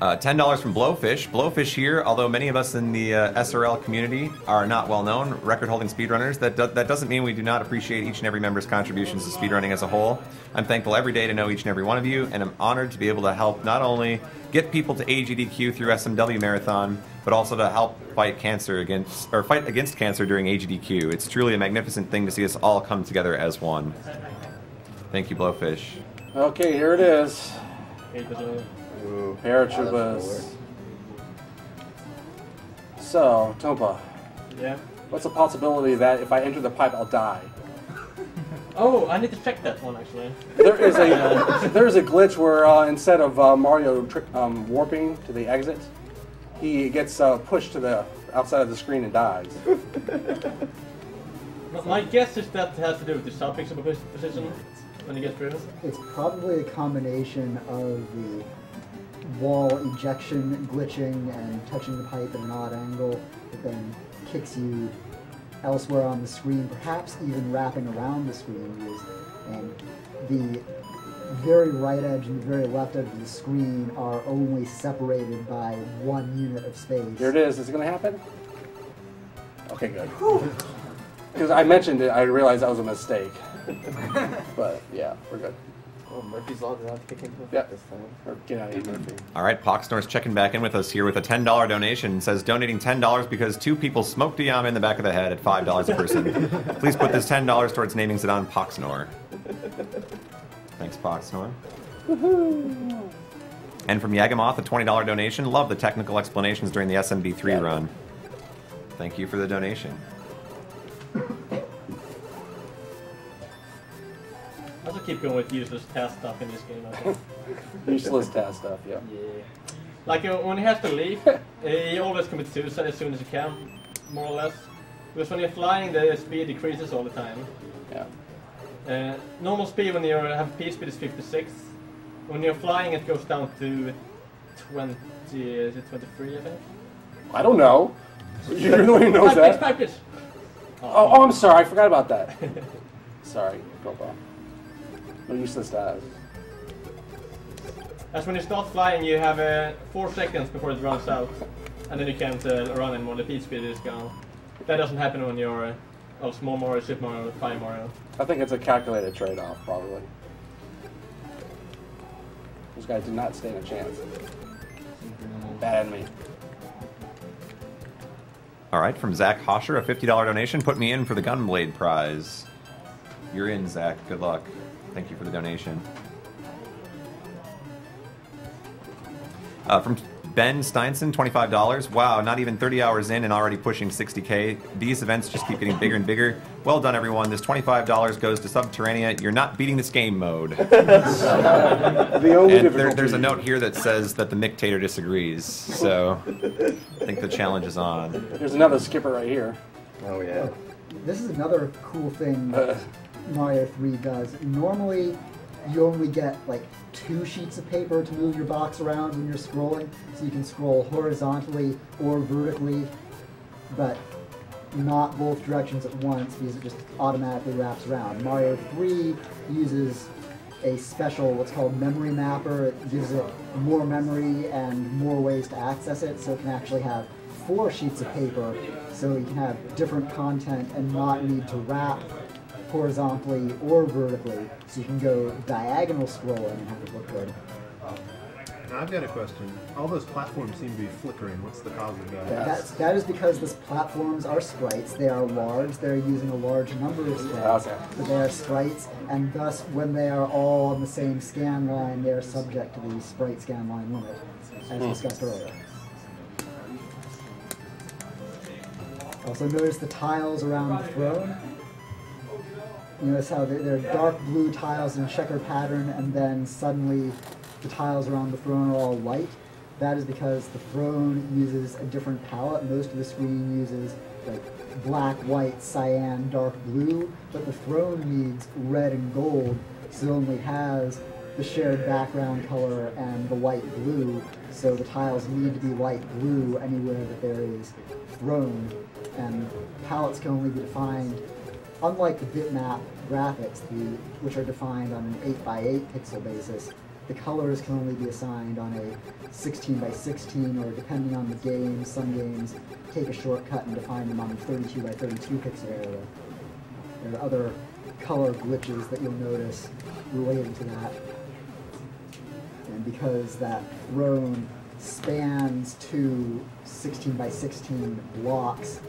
$10 from Blowfish. Blowfish here, although many of us in the SRL community are not well known, record-holding speedrunners, that doesn't mean we do not appreciate each and every member's contributions to speedrunning as a whole. I'm thankful every day to know each and every one of you, and I'm honored to be able to help not only get people to AGDQ through SMW Marathon, but also to help fight against cancer during AGDQ. It's truly a magnificent thing to see us all come together as one. Thank you, Blowfish. Okay, here it is. Ooh, Paratroopers. So, Tompa. Yeah. What's the possibility that if I enter the pipe, I'll die? Oh, I need to check that one actually. There is a glitch where instead of Mario warping to the exit, he gets pushed to the outside of the screen and dies. My guess is that has to do with the sub-pixel position when you get through. It's probably a combination of the wall ejection glitching and touching the pipe at an odd angle that then kicks you elsewhere on the screen, perhaps even wrapping around the screen. And the very right edge and the very left edge of the screen are only separated by 1 unit of space. Here it is. Is it going to happen? Okay, good. Because I mentioned it, I realized that was a mistake. But yeah, we're good. Oh, Murphy's Law does not kick into effect this time. Or get out of here, Murphy. All right, Poxnor's checking back in with us here with a $10 donation. It says donating $10 because 2 people smoked a Yama in the back of the head at $5 a person. Please put this $10 towards naming Zidane Poxnor. Thanks, Poxnor. And from Yagamoth, a $20 donation. Love the technical explanations during the SMB3 run. Thank you for the donation. I also keep going with useless task stuff in this game. I think. Useless task stuff, yeah. Yeah. Like when he has to leave, he always commits suicide as soon as he can, more or less. Because when you're flying, the speed decreases all the time. Yeah. Normal speed when you have P speed is 56. When you're flying, it goes down to 20. Is it 23? I think. I don't know. You're the one who knows that. Pipe it. Oh, I'm sorry. I forgot about that. Sorry, Copa. No useless task. As when you start flying, you have 4 seconds before it runs out, and then you can't run anymore. The P speed is gone. That doesn't happen when you're Small Mario, Super Mario, Fire Mario. I think it's a calculated trade-off, probably. Those guys did not stand a chance. Bad enemy. All right, from Zach Hosher, a $50 donation. Put me in for the Gunblade prize. You're in, Zach. Good luck. Thank you for the donation. From Ben Steinson, $25. Wow, not even 30 hours in and already pushing 60K. These events just keep getting bigger and bigger. Well done, everyone. This $25 goes to Subterranea. You're not beating this game mode. The only and there's a note here that says that the Mictator disagrees. So I think the challenge is on. There's another skipper right here. Oh, yeah. This is another cool thing Mario 3 does. Normally, you only get like 2 sheets of paper to move your box around when you're scrolling, so you can scroll horizontally or vertically, but not both directions at once because it just automatically wraps around. Mario 3 uses a special, what's called memory mapper. It gives it more memory and more ways to access it, so it can actually have 4 sheets of paper, so you can have different content and not need to wrap horizontally or vertically, so you can go diagonal scrolling and have it look good. Now I've got a question. All those platforms seem to be flickering. What's the cause of that? That is because these platforms are sprites. They are large. They're using a large number of sprites, but they are sprites, and thus when they are all on the same scan line, they are subject to the sprite scan line limit, as discussed earlier. Also notice the tiles around the throne. You notice how they're dark blue tiles in a checker pattern, and then suddenly the tiles around the throne are all white. That is because the throne uses a different palette. Most of the screen uses like black, white, cyan, dark blue, but the throne needs red and gold, so it only has the shared background color and the white blue, so the tiles need to be light blue anywhere that there is throne, and palettes can only be defined. Unlike the bitmap graphics, which are defined on an 8x8 pixel basis, the colors can only be assigned on a 16 by 16, or depending on the game, some games take a shortcut and define them on a 32 by 32 pixel area. There are other color glitches that you'll notice related to that. And because that throne spans two 16 by 16 blocks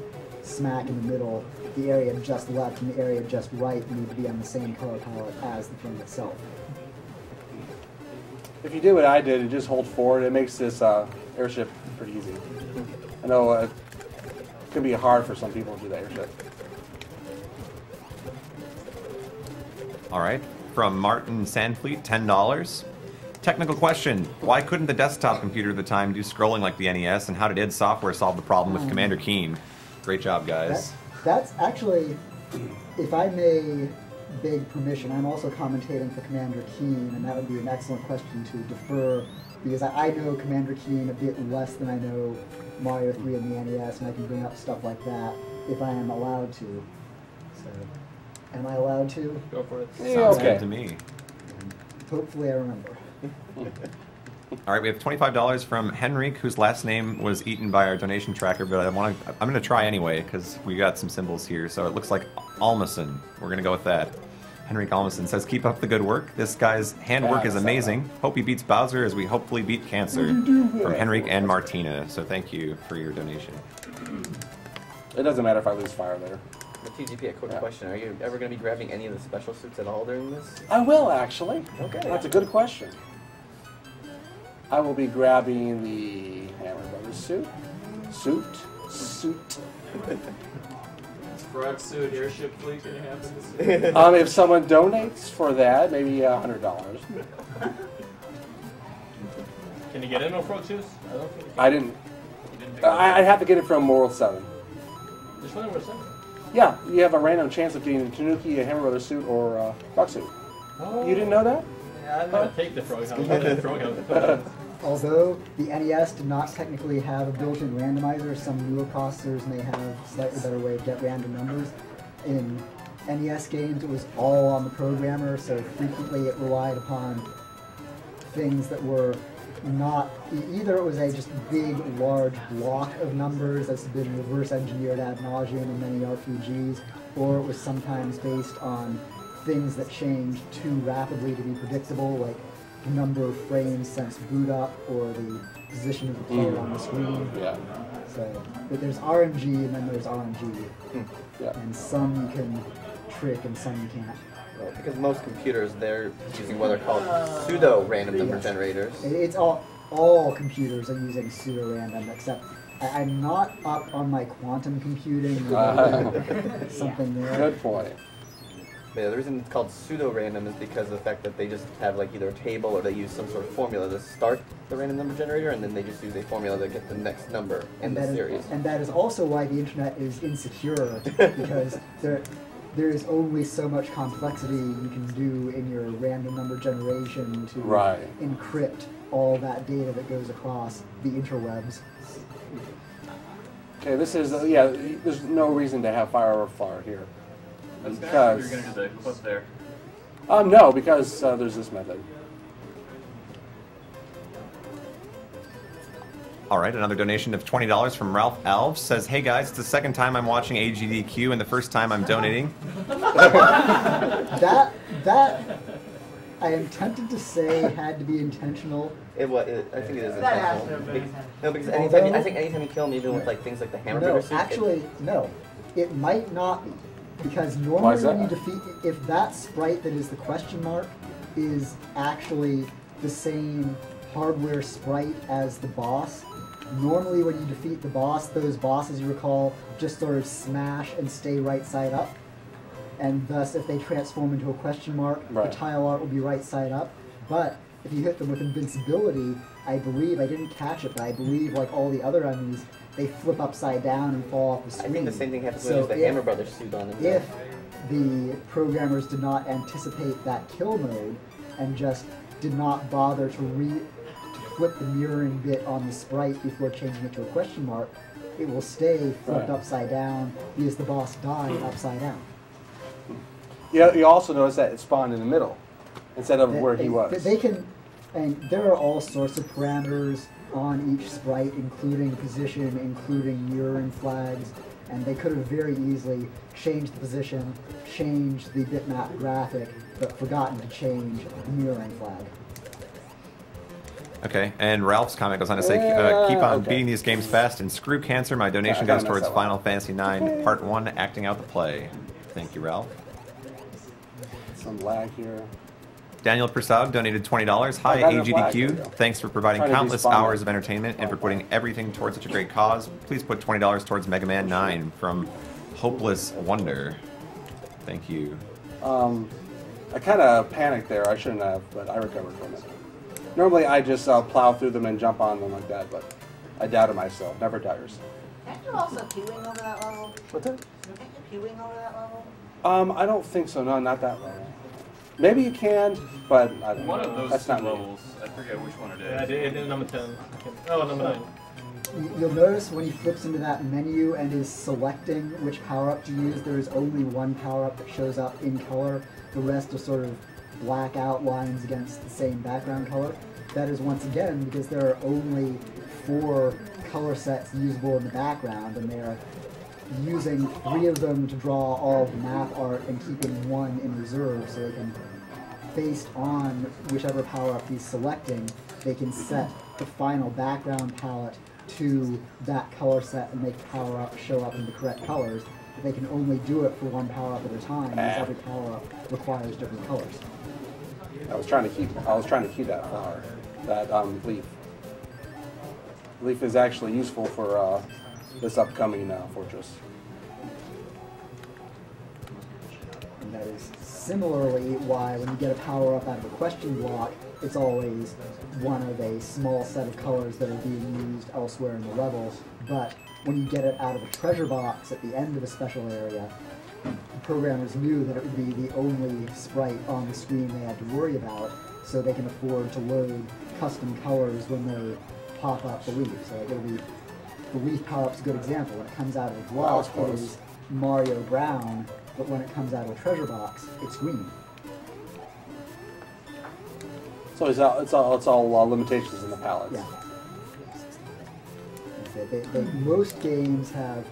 smack in the middle, the area just left and the area just right need to be on the same color palette as the throne itself. If you did what I did and just hold forward, it makes this airship pretty easy. I know it can be hard for some people to do the airship. All right, from Martin Sandfleet, $10. Technical question: why couldn't the desktop computer at the time do scrolling like the NES, and how did id Software solve the problem with Commander Keen? Great job, guys. That's actually, if I may beg permission, I'm also commentating for Commander Keen, and that would be an excellent question to defer, because I know Commander Keen a bit less than I know Mario 3 and the NES, and I can bring up stuff like that if I am allowed to. So, am I allowed to? Go for it. Yeah, sounds good to me. Hopefully I remember. All right, we have $25 from Henrik, whose last name was eaten by our donation tracker, but I'm going to try anyway because we got some symbols here. So it looks like Almason. We're going to go with that. Henrik Almason says, "Keep up the good work. This guy's handwork is amazing. Hope he beats Bowser as we hopefully beat cancer." From Henrik and Martina. So thank you for your donation. It doesn't matter if I lose fire there. But TGP, a quick question. Are you ever going to be grabbing any of the special suits at all during this? I will, actually. Okay. That's a good question. I will be grabbing the Hammer Brothers suit. Suit. Frog suit airship fleet gonna happen this year? If someone donates for that, maybe $100. Can you get in on frog suits? I don't think you can. I didn't. I'd have to get it from World 7. Just wondering where it's at. Yeah, you have a random chance of getting a Tanuki, a Hammer Brothers suit, or a frog suit. Oh. You didn't know that? Yeah, I'm gonna take the frog house. The frog house. Although the NES did not technically have a built-in randomizer, some newer processors may have a slightly better way to get random numbers. In NES games, it was all on the programmer, so frequently it relied upon things that were not, either it was a just big, large block of numbers that's been reverse engineered ad nauseum in many RPGs, or it was sometimes based on things that changed too rapidly to be predictable, like the number of frames since boot up, or the position of the player on the screen. Yeah. So, but there's RNG and then there's RNG. Yeah. And some you can trick and some you can't. Well, because most computers, they're using what are called pseudo-random number generators. It's all computers are using pseudo-random, except I'm not up on my quantum computing. Something there. Good point. But yeah, the reason it's called pseudo-random is because of the fact that they just have like either a table or they use some sort of formula to start the random number generator, and then they just use a formula to get the next number in the series. And that is also why the internet is insecure, because there is only so much complexity you can do in your random number generation to encrypt all that data that goes across the interwebs. Okay, this is, there's no reason to have fire or fire here. That's Because, you're gonna do the clip there. no, because there's this method. All right, another donation of $20 from Ralph Alves says, "Hey guys, it's the second time I'm watching AGDQ and the first time I'm donating." that I am tempted to say had to be intentional. I think it is That has to intentional. have been No, because I think anytime you kill them, even with like things like the hammer No, burger suit, actually, no. It might not be. Because Why normally is when that? you defeat, if that sprite that is the question mark is actually the same hardware sprite as the boss, normally when you defeat the boss, those bosses, you recall, just sort of smash and stay right side up. And thus, if they transform into a question mark, the tile art will be right side up. But if you hit them with invincibility, I believe, I didn't catch it, but I believe like all the other enemies, they flip upside down and fall off the screen. I think the same thing happens when you use the Hammer Brothers suit on them. If the programmers did not anticipate that kill mode and just did not bother to flip the mirroring bit on the sprite before changing it to a question mark, it will stay flipped upside down because the boss died upside down. You also notice that it spawned in the middle instead of where he was. They can, And there are all sorts of parameters on each sprite, including position, including mirroring flags, and they could have very easily changed the position, changed the bitmap graphic, but forgotten to change the mirroring flag. Okay, and Ralph's comment goes on to say, keep on beating these games fast and screw cancer. My donation goes towards Final Fantasy IX Part 1, acting out the play. Thank you, Ralph. Some lag here. Daniel Prasad donated $20. Hi, AGDQ. Thanks for providing countless hours of entertainment and for putting everything towards such a great cause. Please put $20 towards Mega Man 9 from Hopeless Wonder. Thank you. I kind of panicked there. I shouldn't have, but I recovered from it. Normally, I just plow through them and jump on them like that, but I doubted myself. Never doubt yourself. Can't you also queuing over that level? What's that? Can't you queuing over that level? I don't think so. No, not that level. Maybe you can, but I don't One know. of those That's not levels. I forget which one it is. Yeah, it is number 10. Oh, number 9. You'll notice when he flips into that menu and is selecting which power-up to use, there is only one power-up that shows up in color. The rest are sort of black outlines against the same background color. That is once again because there are only 4 color sets usable in the background, and they are using 3 of them to draw all of the map art and keeping 1 in reserve, so they can, based on whichever power-up he's selecting, they can set the final background palette to that color set and make the power-up show up in the correct colors. But they can only do it for 1 power-up at a time, because every power-up requires different colors. I was trying to keep that flower, that leaf. Leaf is actually useful for this upcoming fortress. And that is similarly why when you get a power-up out of a question block, it's always one of a small set of colors that are being used elsewhere in the level, but when you get it out of a treasure box at the end of a special area, the programmers knew that it would be the only sprite on the screen they had to worry about, so they can afford to load custom colors when they pop up the leaf. So it'll be, the leaf power-up's a good example. When it comes out of a block, it is Mario Brown, but when it comes out of a treasure box, it's green. So it's all limitations in the palettes. Yeah. Most games have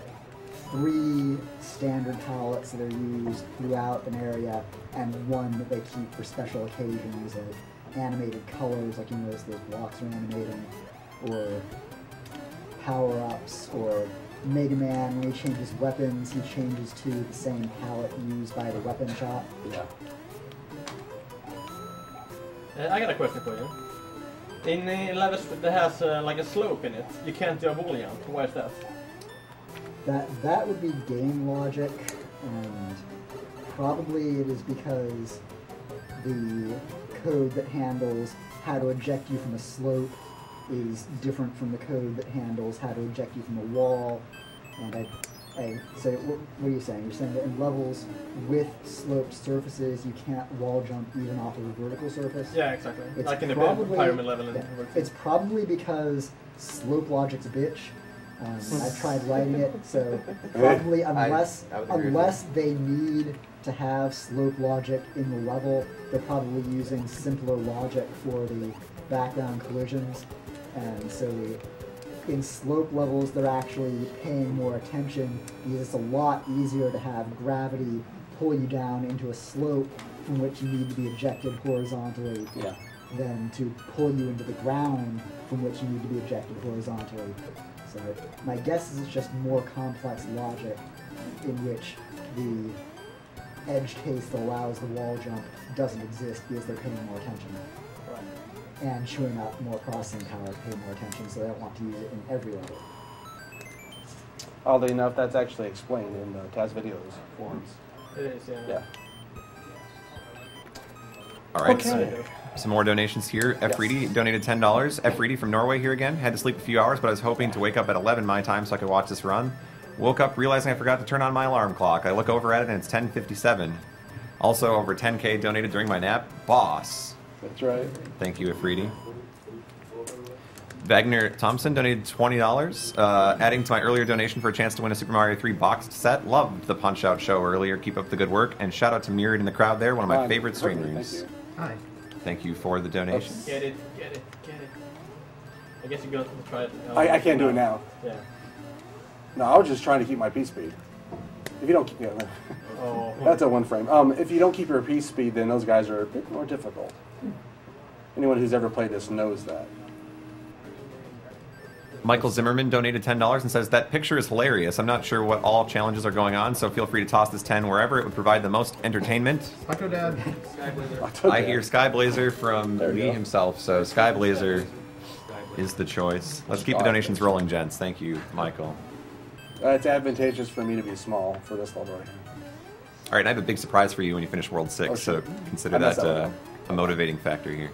3 standard palettes that are used throughout an area, and 1 that they keep for special occasions, like animated colors, like you notice those blocks are animating, or power-ups, or Mega Man, when he changes weapons, he changes to the same palette used by the weapon shop. Yeah. I got a question for you. In levels that has like a slope in it, you can't do a wall jump. Why is that? That would be game logic, and probably it is because the code that handles how to eject you from a slope is different from the code that handles how to eject you from a wall. And so what are you saying? You're saying that in levels with sloped surfaces, you can't wall jump even off of a vertical surface? Yeah, exactly. It's like in the probably, pyramid level. Yeah, it's probably because slope logic's a bitch. I've tried writing it, so probably unless they need to have slope logic in the level, they're probably using simpler logic for the background collisions. And so in slope levels, they're actually paying more attention because it's a lot easier to have gravity pull you down into a slope from which you need to be ejected horizontally than to pull you into the ground from which you need to be ejected horizontally. So my guess is it's just more complex logic in which the edge case that allows the wall jump doesn't exist because they're paying more attention. And chewing up more processing power to pay more attention, so they don't want to use it in every level. Oddly enough, that's actually explained in the Taz Videos forums. It is, yeah. All right, so some more donations here. F. Reedy donated $10. F. Reedy from Norway here again. Had to sleep a few hours, but I was hoping to wake up at 11 my time so I could watch this run. Woke up realizing I forgot to turn on my alarm clock. I look over at it and it's 10:57. Also, over 10K donated during my nap. Boss. That's right. Thank you, Afridi. Wagner Thompson donated $20, adding to my earlier donation for a chance to win a Super Mario 3 boxed set. Loved the Punch-Out show earlier. Keep up the good work. And shout out to Mirrored in the crowd there, one of my favorite streamers. Hi. Thank you for the donation. Get it. I guess you go to try it. I can't do it now. Yeah. No, I was just trying to keep my piece speed. If you don't keep, that's a one frame. If you don't keep your piece speed, then those guys are a bit more difficult. Anyone who's ever played this knows that. Michael Zimmerman donated $10 and says, that picture is hilarious. I'm not sure what all challenges are going on, so feel free to toss this 10 wherever it would provide the most entertainment. Taco Dad. I hear Skyblazer from Lee himself, so Skyblazer is the choice. Let's keep the donations rolling, gents. Thank you, Michael. It's advantageous for me to be small for this level right here. All right, I have a big surprise for you when you finish World 6, so consider that a motivating factor here.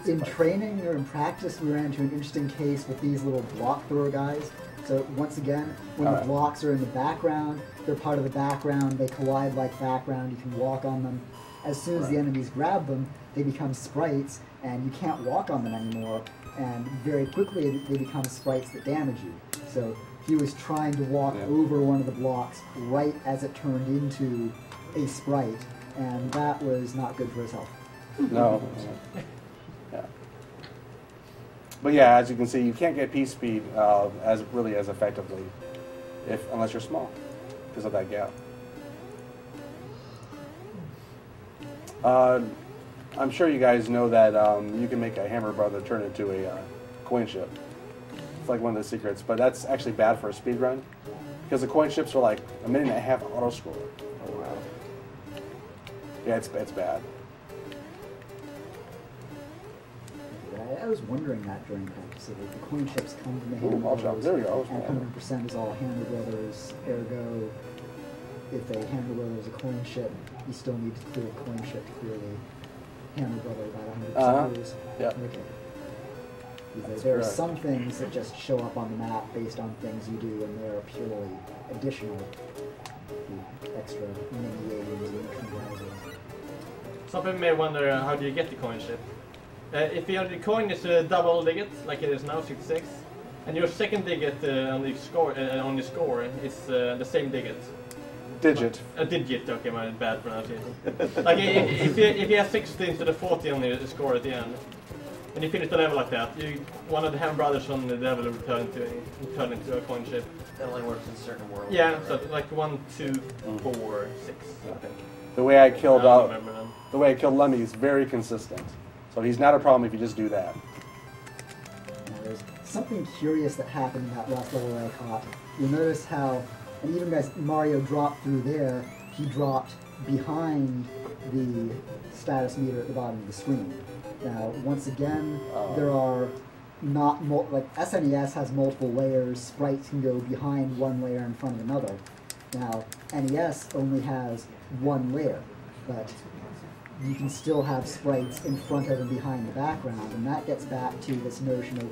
In training or in practice, we ran into an interesting case with these little block thrower guys. So once again, when the blocks are in the background, they're part of the background, they collide like background, you can walk on them. As soon as the enemies grab them, they become sprites, and you can't walk on them anymore, and very quickly they become sprites that damage you. So he was trying to walk over one of the blocks right as it turned into a sprite, and that was not good for his health. No. Yeah. But yeah, as you can see, you can't get piece speed as effectively unless you're small because of that gap. I'm sure you guys know that you can make a Hammer Brother turn into a coin ship. It's like one of the secrets, but that's actually bad for a speed run because the coin ships are like a minute and a half auto scroller. Oh wow. Yeah, it's bad. I was wondering that during practice. So the coin ships come from the Hammer Brothers, there we go. and 100% is all Hammer Brothers. Ergo, if a Hammer Brother is a coin ship, you still need to clear a coin ship to clear the Hammer Brother about 100% clears. Yeah. Okay. There are some things that just show up on the map based on things you do, and they're purely additional. The extra mini aliens and tree houses. Some people may wonder how do you get the coin ship. If the coin is a double digit, like it is now, 66, and your second digit on the score is the same digit. Digit. A digit, okay, my bad pronunciation. Like if you have 60 instead of 40 on the score at the end, and you finish the level like that, one of the Ham brothers on the level will turn into a coin ship. That only works in certain worlds. Yeah, so like 1, 2, 4, 6, I think. The way I killed Lemmy is very consistent. So he's not a problem if you just do that. Now, there's something curious that happened in that last level that I caught. You'll notice how, and even as Mario dropped through there, he dropped behind the status meter at the bottom of the screen. Now, once again, there are not like SNES has multiple layers. Sprites can go behind one layer in front of another. Now, NES only has one layer, but you can still have sprites in front of and behind the background, and that gets back to this notion of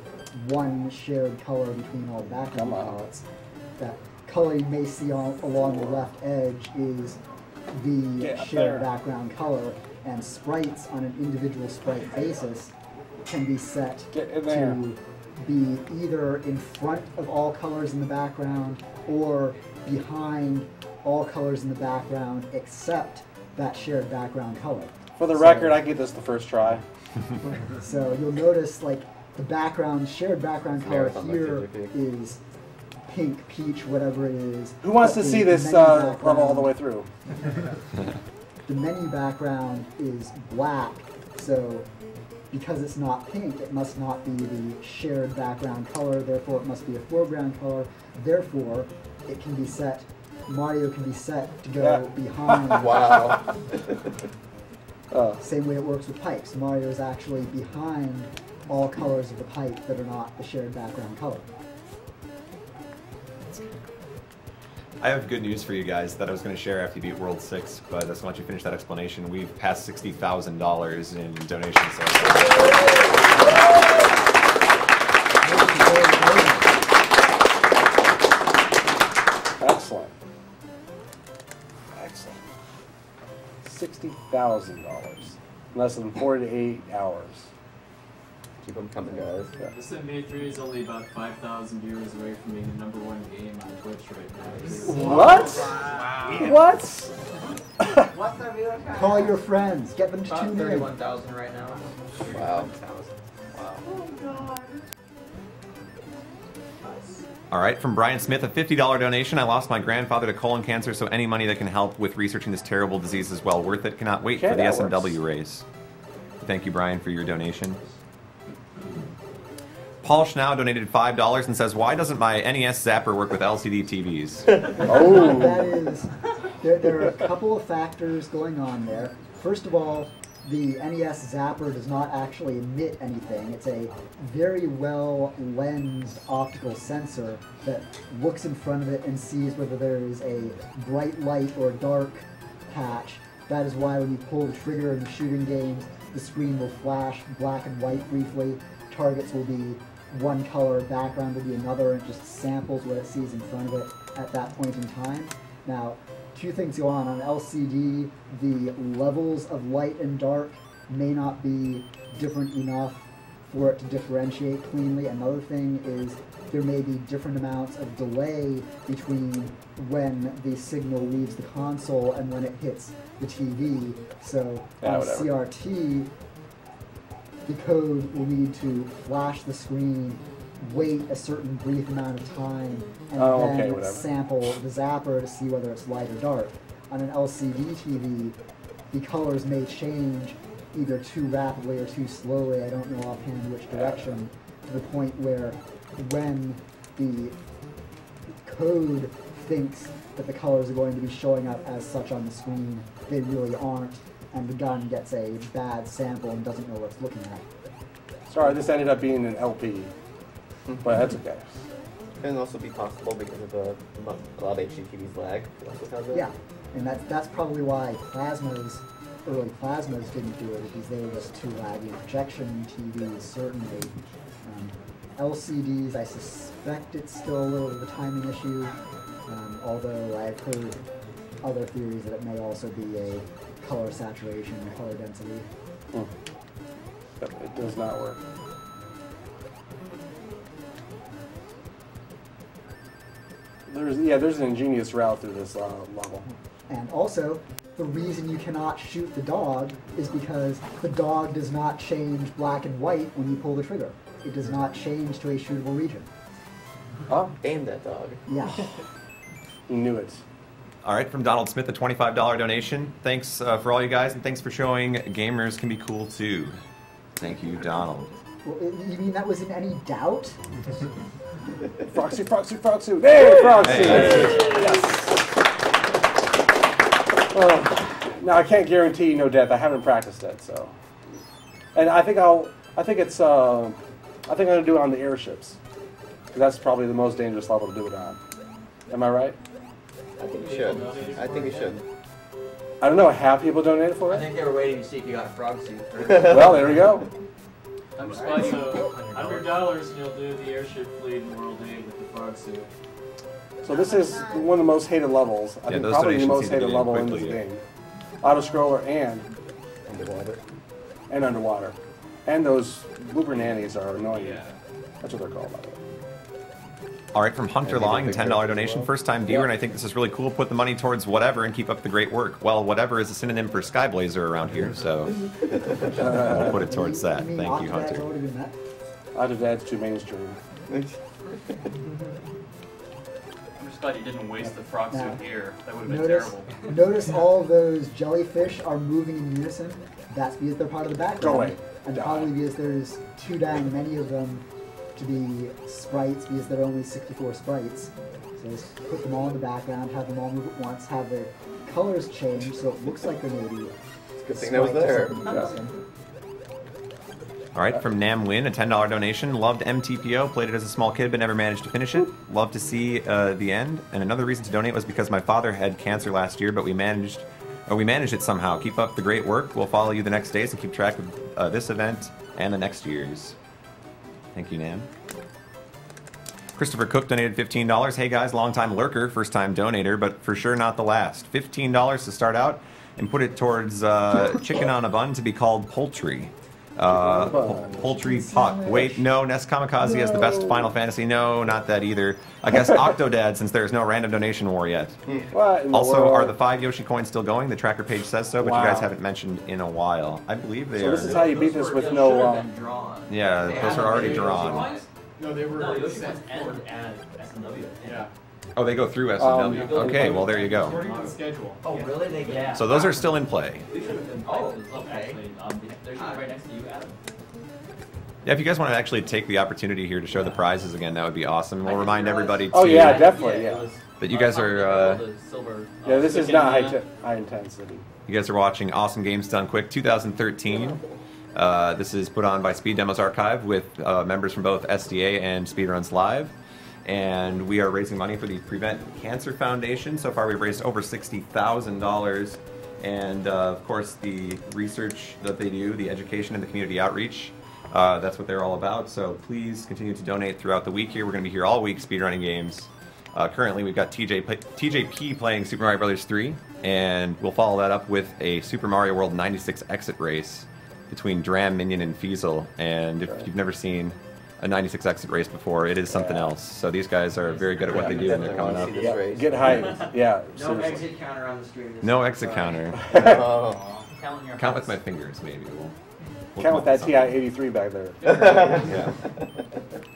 one shared color between all background palettes. That color you may see along the left edge is the shared background color, and sprites on an individual sprite basis can be set to be either in front of all colors in the background or behind all colors in the background except that shared background color. For the record, I get this the first try. So you'll notice like the shared background color here is pink, peach, whatever it is. Who wants to see this level all the way through? The menu background is black, so because it's not pink, it must not be the shared background color, therefore it must be a foreground color, therefore it can be set, Mario can be set to go behind. Wow. Same way it works with pipes. Mario is actually behind all colors of the pipe that are not the shared background color. I have good news for you guys that I was going to share after you beat World 6, but I just want you to finish that explanation. We've passed $60,000 in donations. So excellent. Excellent. $60,000 in less than 48 hours. Keep them coming, guys. This MA3 is only about 5,000 viewers away from being the #1 game on Twitch right now. What? Wow. What? What's their viewer count? Call your friends. Get them to About tune in. 31,000 right now. Wow. Oh god. All right, from Brian Smith, a $50 donation. I lost my grandfather to colon cancer, so any money that can help with researching this terrible disease is well worth it. Cannot wait for the that SMW works. race. Thank you, Brian, for your donation. Paul Schnow donated $5 and says, "Why doesn't my NES Zapper work with LCD TVs?" Oh. That is, there are a couple of factors going on there. First of all, the NES Zapper does not actually emit anything. It's a very well lensed optical sensor that looks in front of it and sees whether there is a bright light or a dark patch. That is why when you pull the trigger in shooting games, the screen will flash black and white briefly. Targets will be one color, background will be another, and it just samples what it sees in front of it at that point in time. Now, two things go on. On LCD, the levels of light and dark may not be different enough for it to differentiate cleanly. Another thing is there may be different amounts of delay between when the signal leaves the console and when it hits the TV. So on CRT, the code will need to flash the screen, wait a certain brief amount of time, and then sample the zapper to see whether it's light or dark. On an LCD TV, the colors may change either too rapidly or too slowly, I don't know offhand which direction, to the point where when the code thinks that the colors are going to be showing up as such on the screen, they really aren't, and the gun gets a bad sample and doesn't know what it's looking at. Sorry, this ended up being an LP, but that's okay. It can also be possible because of a lot of HD TVs lag. It also has it. Yeah, and that's probably why early plasmas didn't do it, because they were just too laggy. Projection TVs, certainly. LCDs, I suspect it's still a little bit of a timing issue, although I've heard other theories that it may also be a color saturation or color density. It does not work. There's an ingenious route through this level. And also, the reason you cannot shoot the dog is because the dog does not change black and white when you pull the trigger. It does not change to a shootable region. Oh, aim that dog. Yeah. You knew it. All right, from Donald Smith, a $25 donation. Thanks for all you guys, and thanks for showing gamers can be cool too. Thank you, Donald. Well, you mean that was in any doubt? Froxy, Froxy, Froxy. Hey, Froxy! Hey. Yes. Now I can't guarantee no death. I haven't practiced it, so. And I think I'm gonna do it on the airships. That's probably the most dangerous level to do it on. Am I right? I think you should. I think you should. I don't know. Have people donated for it? I think they were waiting to see if you got a frog suit. Well, there we go. I'm surprised though. $100 and you'll do the airship fleet in World 8 with the frog suit. So this is one of the most hated levels. I think probably the most hated level in this game. Auto-scroller and underwater. And those blooper nannies are annoying. Yeah. That's what they're called, by the way. All right, from Hunter Long, a $10 donation. First time viewer, and I think this is really cool. Put the money towards whatever and keep up the great work. Well, whatever is a synonym for Skyblazer around here, so I'll put it towards that. Thank you, Hunter. Octodad's too mainstream. I'm just glad you didn't waste the frog suit here. That would have been terrible. Notice all those jellyfish are moving in unison. That's because they're part of the background. Go away. And probably because there's too dang many of them to be sprites, because there are only 64 sprites. So just put them all in the background, have them all move at once, have the colors change so it looks like there may be. It's a good thing that was there. All right, from Nam Win, a $10 donation. Loved MTPO, played it as a small kid but never managed to finish it. Loved to see the end. And another reason to donate was because my father had cancer last year, but we managed it somehow. Keep up the great work. We'll follow you the next days and keep track of this event and the next year's. Thank you, Nam. Christopher Cook donated $15. Hey guys, long-time lurker, first-time donator, but for sure not the last. $15 to start out and put it towards chicken on a bun to be called poultry. Poultry Puck. Wait, no. Nest Kamikaze has the best Final Fantasy. No, not that either. I guess Octodad, since there's no random donation war yet. What in the Also, world? are the 5 Yoshi coins still going? The tracker page says so, but Wow. you guys haven't mentioned in a while. I believe they So are. this is how you beat this with no. Yeah, those are already drawn. No, they were. No, Yoshi set wants for- and SNW. Yeah. Oh, they go through SNW. Okay, well, there you go. According to the schedule. Oh, really? They get. So those are still in play. We should have been. Oh, okay. Actually, they're right next to you, Adam. Yeah, if you guys want to actually take the opportunity here to show the prizes again, that would be awesome. We'll remind everybody Oh too yeah, definitely. Yeah. that you guys are Yeah, this is not high intensity. you guys are watching Awesome Games Done Quick 2013. This is put on by Speed Demos Archive with members from both SDA and Speedruns Live. And we are raising money for the Prevent Cancer Foundation. So far we've raised over $60,000. And of course the research that they do, the education and the community outreach, that's what they're all about. So please continue to donate throughout the week here. We're going to be here all week speedrunning games. Currently we've got TJP playing Super Mario Bros. 3. And we'll follow that up with a Super Mario World 96 exit race between Dram, Minion, and Feasel. And if you've never seen a 96 exit race before, it is something else. So these guys are very good at what they do, and they're coming up. Yeah, get hyped. Yeah. No seriously. exit counter on the stream. No exit counter. Count in your Count house. with my fingers, maybe. Count with that TI-83 back there. Yeah.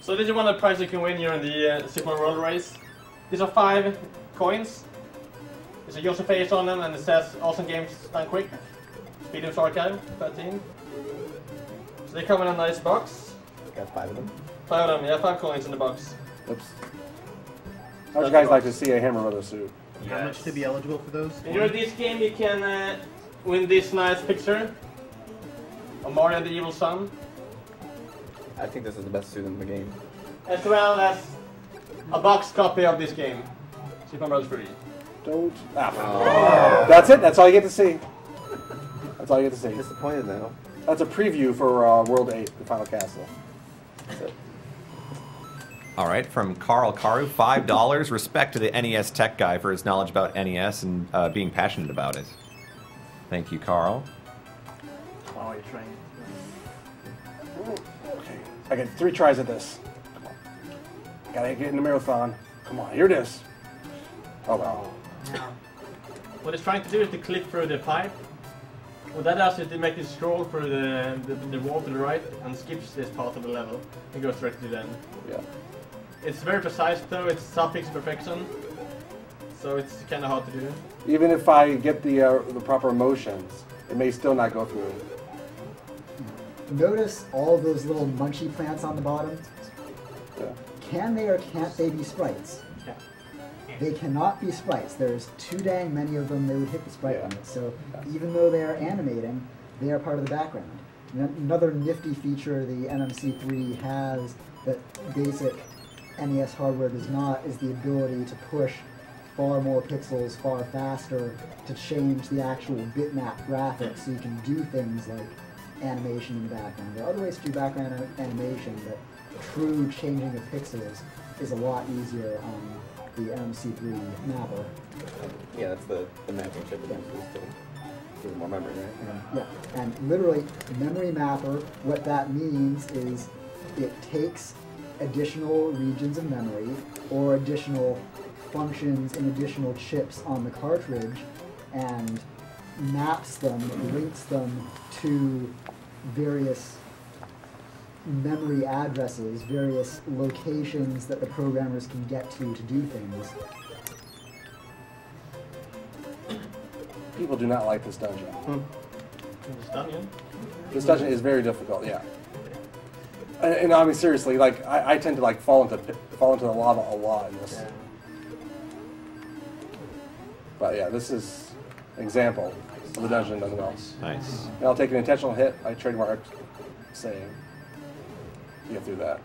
So this is one of the prizes you can win during the Super Mario World race. These are 5 coins. There's a Yoshi face on them, and it says Awesome Games Done Quick. Speedruns Archive 13. So they come in a nice box. Got 5 of them. 5 of them, yeah, 5 coins in the box. Oops. How would you guys like to see a Hammer Brothers suit? How much to be eligible for those? During this game, you can win this nice picture of Mario and the Evil Sun, I think this is the best suit in the game. as well as a box copy of this game, Super Mario Bros. 3. Don't. That's it. That's all you get to see. That's all you get to see. Disappointed now. That's a preview for World 8, the final castle. That's it. All right, from Carl Karu, $5. Respect to the NES tech guy for his knowledge about NES and being passionate about it. Thank you, Carl. Oh, you're trying. Okay. I got 3 tries at this. Come on. Gotta get in the marathon. Come on, here it is. Oh, wow. What it's trying to do is to clip through the pipe. What that does is to make it scroll through the wall to the right and skips this part of the level and goes directly to the end. Yeah. It's very precise though, it's sub-pixel perfection, so it's kind of hard to do. Even if I get the proper motions, it may still not go through. Notice all those little munchy plants on the bottom? Yeah. Can they or can't they be sprites? Yeah. They cannot be sprites. There's too dang many of them, they would hit the sprite limit. So even though they are animating, they are part of the background. Another nifty feature the NMC3 has that basic NES hardware does not is the ability to push far more pixels far faster to change the actual bitmap graphics so you can do things like animation in the background. There are other ways to do background animation, but true changing of pixels is a lot easier on the NMC3 mapper. Yeah, that's the mapping chip that uses to give it more memory, right? Yeah, and literally, memory mapper, what that means is it takes additional regions of memory or additional functions and additional chips on the cartridge and maps them, links them to various memory addresses, various locations that the programmers can get to do things. People do not like this dungeon. This dungeon? This dungeon is very difficult, yeah. And I mean, seriously, like, I tend to, like, fall into the lava a lot in this. But yeah, this is an example of the dungeon doesn't well. Nice. And I'll take an intentional hit, I trademark save. You get through that.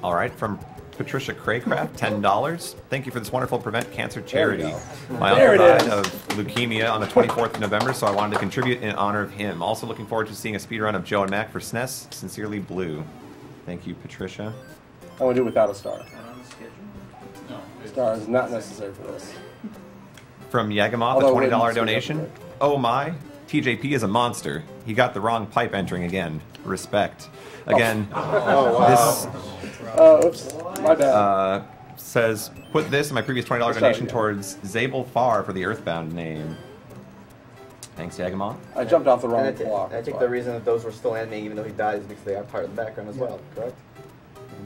All right, from Patricia Craycraft, $10. Thank you for this wonderful Prevent Cancer charity. My uncle died of leukemia on the 24th of November, so I wanted to contribute in honor of him. Also looking forward to seeing a speedrun of Joe and Mac for SNES. Sincerely, Blue. Thank you, Patricia. I want to do it without a star. On the schedule? No. Star is not necessary for this. From Yagamoth, Although a $20 Witten's donation. separate. Oh my. TJP is a monster. He got the wrong pipe entering again. Respect. Again, Oh, wow. this Oops. My bad. says, put this in my previous $20 donation towards Zabel Farr for the Earthbound name. Thanks, Yagamon. I jumped off the wrong And block. I think the reason that those were still animating even though he died is because they are part of the background as well, correct?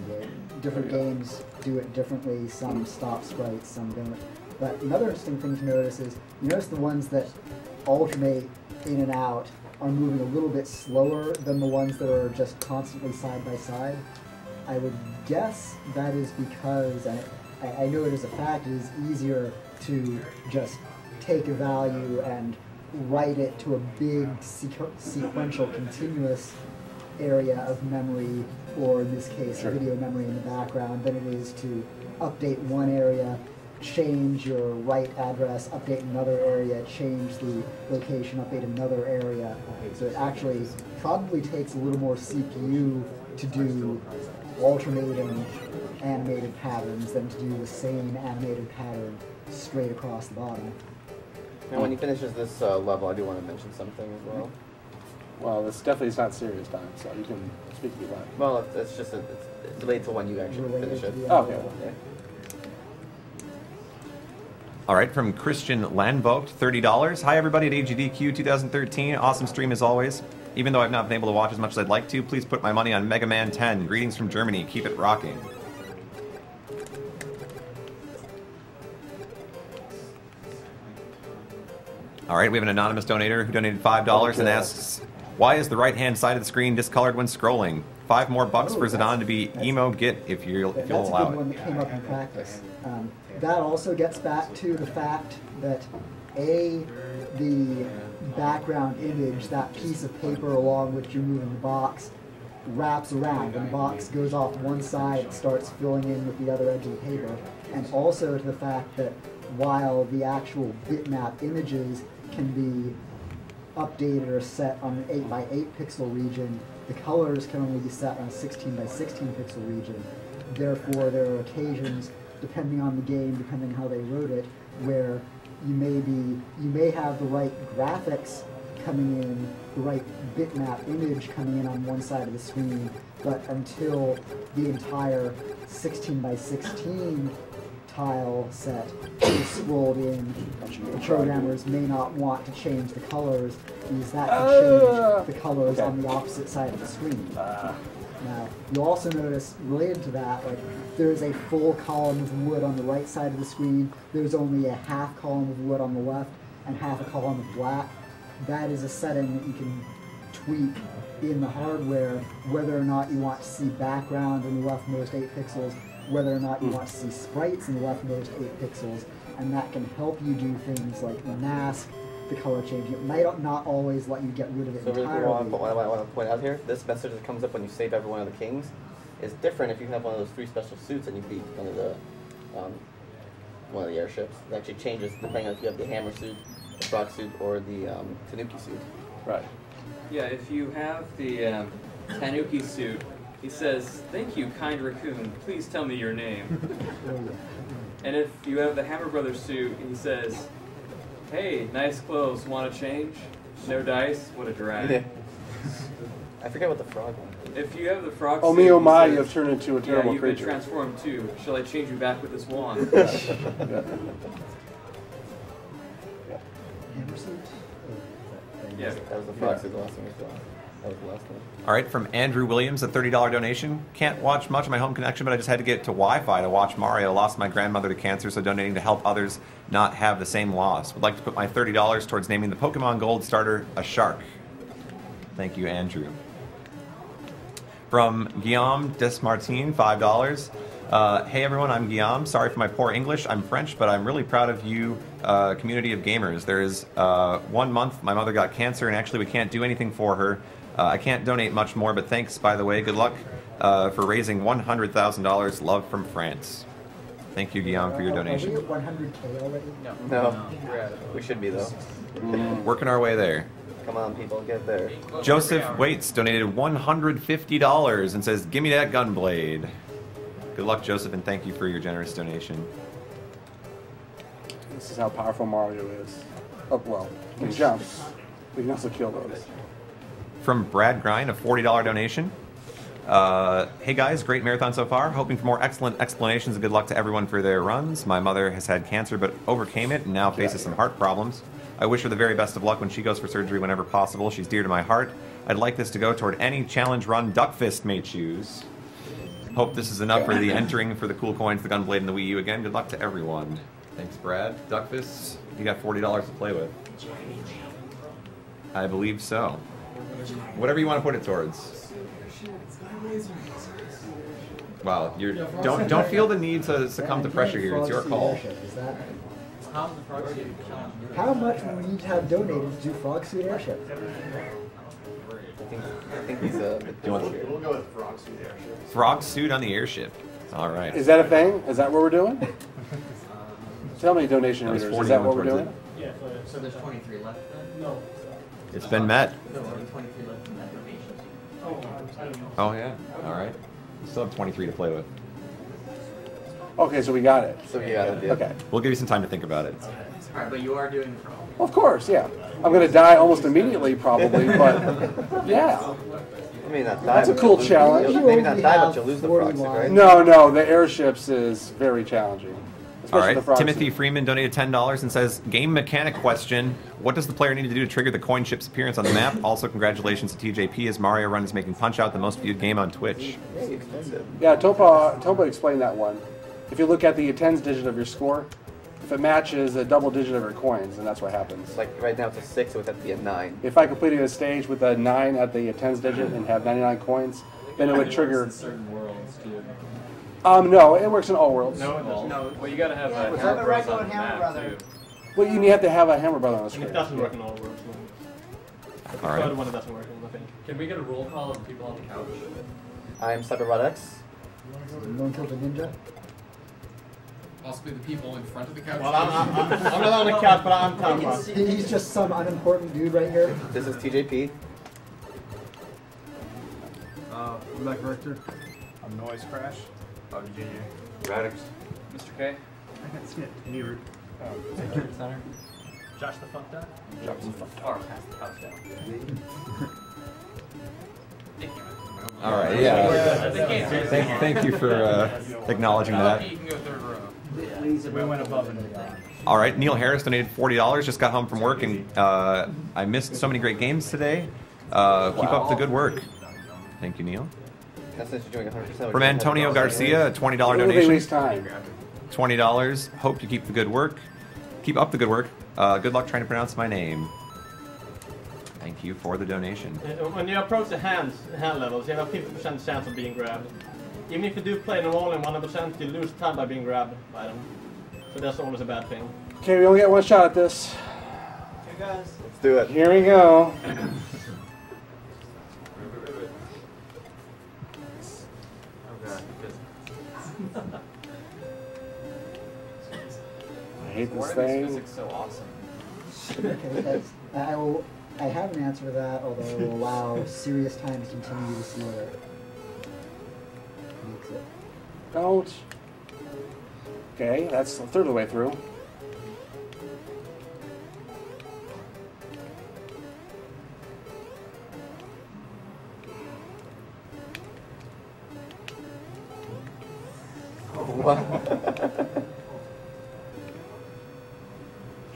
And, different games do it differently. Some stop sprites, some don't. But another interesting thing to notice is, you notice the ones that alternate in and out are moving a little bit slower than the ones that are just constantly side by side. I would guess that is because, I know it is a fact, it is easier to just take a value and write it to a big sequential continuous area of memory, or in this case video memory in the background, than it is to update one area, change your write address, update another area, change the location, update another area. So it actually probably takes a little more CPU to do alternating animated patterns than to do the same animated pattern straight across the bottom. And when he finishes this level, I do want to mention something as well. Well, this definitely is not serious time, so you can speak if you like. Well, it's just it's related to when you actually finish it. Oh, okay. Yeah. All right, from Christian Landvogt, $30. Hi, everybody at AGDQ 2013. Awesome stream as always. Even though I've not been able to watch as much as I'd like to, please put my money on Mega Man 10. Greetings from Germany. Keep it rocking. All right, we have an anonymous donator who donated $5 and asks, why is the right-hand side of the screen discolored when scrolling? $5 more for Zidane to be emo git if you'll That's allow a good it. one that came up in practice. That also gets back to the fact that the background image, that piece of paper along which you're moving the box, wraps around. When the box goes off one side, it starts filling in with the other edge of the paper. And also to the fact that while the actual bitmap images can be updated or set on an 8x8 pixel region, the colors can only be set on a 16x16 pixel region. Therefore, there are occasions, depending on the game, depending how they wrote it, where you may have the right graphics coming in, the right bitmap image coming in on one side of the screen, but until the entire 16x16 tile set is scrolled in, the programmers may not want to change the colors because that can change the colors on the opposite side of the screen. Now, you'll also notice, related to that, like, there's a full column of wood on the right side of the screen, there's only a half column of wood on the left, and half a column of black. That is a setting that you can tweak in the hardware, whether or not you want to see background in the leftmost 8 pixels, whether or not you want to see sprites in the leftmost 8 pixels, and that can help you do things like mask the color changing. It might not always let you get rid of it So really entirely. what I want to point out here, this message that comes up when you save every one of the kings is different if you have one of those 3 special suits and you beat one of the airships. It actually changes depending on if you have the hammer suit, the frog suit, or the Tanuki suit. Right. Yeah, if you have the Tanuki suit, he says, "Thank you, kind raccoon. Please tell me your name." And if you have the Hammer Brothers suit, he says, "Hey, nice clothes. Want to change? No dice. What a drag." Yeah. I forget what the frog one. If you have the frog Oh, suit, me, oh he my, says, you have turned into a terrible you've creature. been transformed too. Shall I change you back with this wand? Hammer suit? Yeah. That was the frog suit the last one we saw. That was the last one. All right, from Andrew Williams, a $30 donation. Can't watch much of my home connection, but I just had to get to Wi-Fi to watch Mario. Lost my grandmother to cancer, so donating to help others not have the same loss. Would like to put my $30 towards naming the Pokemon Gold starter a shark. Thank you, Andrew. From Guillaume Desmartine, $5. Hey everyone, I'm Guillaume. Sorry for my poor English. I'm French, but I'm really proud of you, community of gamers. There is 1 month my mother got cancer, and actually we can't do anything for her. I can't donate much more, but thanks, by the way. Good luck for raising $100,000. Love from France. Thank you, Guillaume, for your donation. Are we at 100K already? No. We should be, though. Working our way there. Come on, people, get there. Joseph Waits donated $150 and says, "Give me that gunblade." Good luck, Joseph, and thank you for your generous donation. This is how powerful Mario is. Oh, well, he jumps. We can also kill those. From Brad Grind, a $40 donation. Hey guys, great marathon so far. Hoping for more excellent explanations and good luck to everyone for their runs. My mother has had cancer but overcame it and now faces some heart problems. I wish her the very best of luck when she goes for surgery whenever possible. She's dear to my heart. I'd like this to go toward any challenge run Duckfist may choose. Hope this is enough for the entering for the cool coins, the Gunblade, and the Wii U again. Good luck to everyone. Thanks, Brad. Duckfist, you got $40 to play with. I believe so. Whatever you want to put it towards. Wow, don't feel the need to succumb to pressure here. It's your call. How much would we need to have donated to do Frog Suit Airship? I think he's a bit We'll go with Frog Suit Airship. Frog Suit on the airship. All right. Is that a thing? Is that what we're doing? Tell me, donation That was readers. Is that what we're 41 doing? Yeah, so there's 23 left then? No. It's been met. No, only 23 left in that donation. I don't know. Oh, yeah. All right. We still have 23 to play with. Okay, so we got it. So we got it, yeah. Okay. We'll give you some time to think about it. Alright, but you are doing the frog. Of course, yeah. I'm going to die almost immediately, probably, but yeah. I mean, not die. That's a cool challenge. Maybe not die, but you'll lose the frog suit, right? No, the airships is very challenging. All Especially the right. frog Timothy suit. Freeman donated $10 and says, game mechanic question. What does the player need to do to trigger the coin ship's appearance on the map? Also, congratulations to TJP as Mario Run is making Punch-Out the most viewed game on Twitch. Yeah, Topa explained that one. If you look at the tens digit of your score, if it matches a double digit of your coins, then that's what happens. Like right now it's a 6, so it would have to be a 9. If I completed a stage with a 9 at the tens digit and have 99 coins, then it would trigger. In certain worlds too. No, it works in all worlds. No, it doesn't. No. Well, you gotta have a What's Hammer up, Bros regular on the Hammer map Brother? too. Well, you have to have a Hammer Brother on the And screen. it doesn't work in all worlds. All right. The other one it doesn't work in, I think. Can we get a roll call of people on the couch? I'm Cyberbot X. Lone Killed Ninja. Possibly the people in front of the couch. Well, I'm not on the couch, but I'm Tom. He's just some unimportant dude right here. This is TJP. Black Rector. I'm Noise Crash. I'm Virginia. Radix. Mr. K. I got Skip. Near. Center. Josh the fuck up. Josh the fuck Or pass the couch down. All right, yeah. Thank you for acknowledging that. You can go third row. We went above and beyond. All right, Neil Harris donated $40. Just got home from work, and I missed so many great games today. Keep up the good work. Thank you, Neil. That's since you're doing 100%. From Antonio Garcia, a $20 They donation. waste time. $20. Hope you keep the good work. Keep up the good work. Good luck trying to pronounce my name. Thank you for the donation. When you approach the hand levels, you have a 50% chance of being grabbed. Even if you do play them all in 100%, you lose time by being grabbed by them. So that's always a bad thing. Okay, we only get one shot at this. Hey guys. Let's do it. Here we go. I hate this thing. Physics so awesome. Okay, I have an answer to that, although it will allow serious time to continue to see where it makes it. Don't. Okay, that's a third of the way through.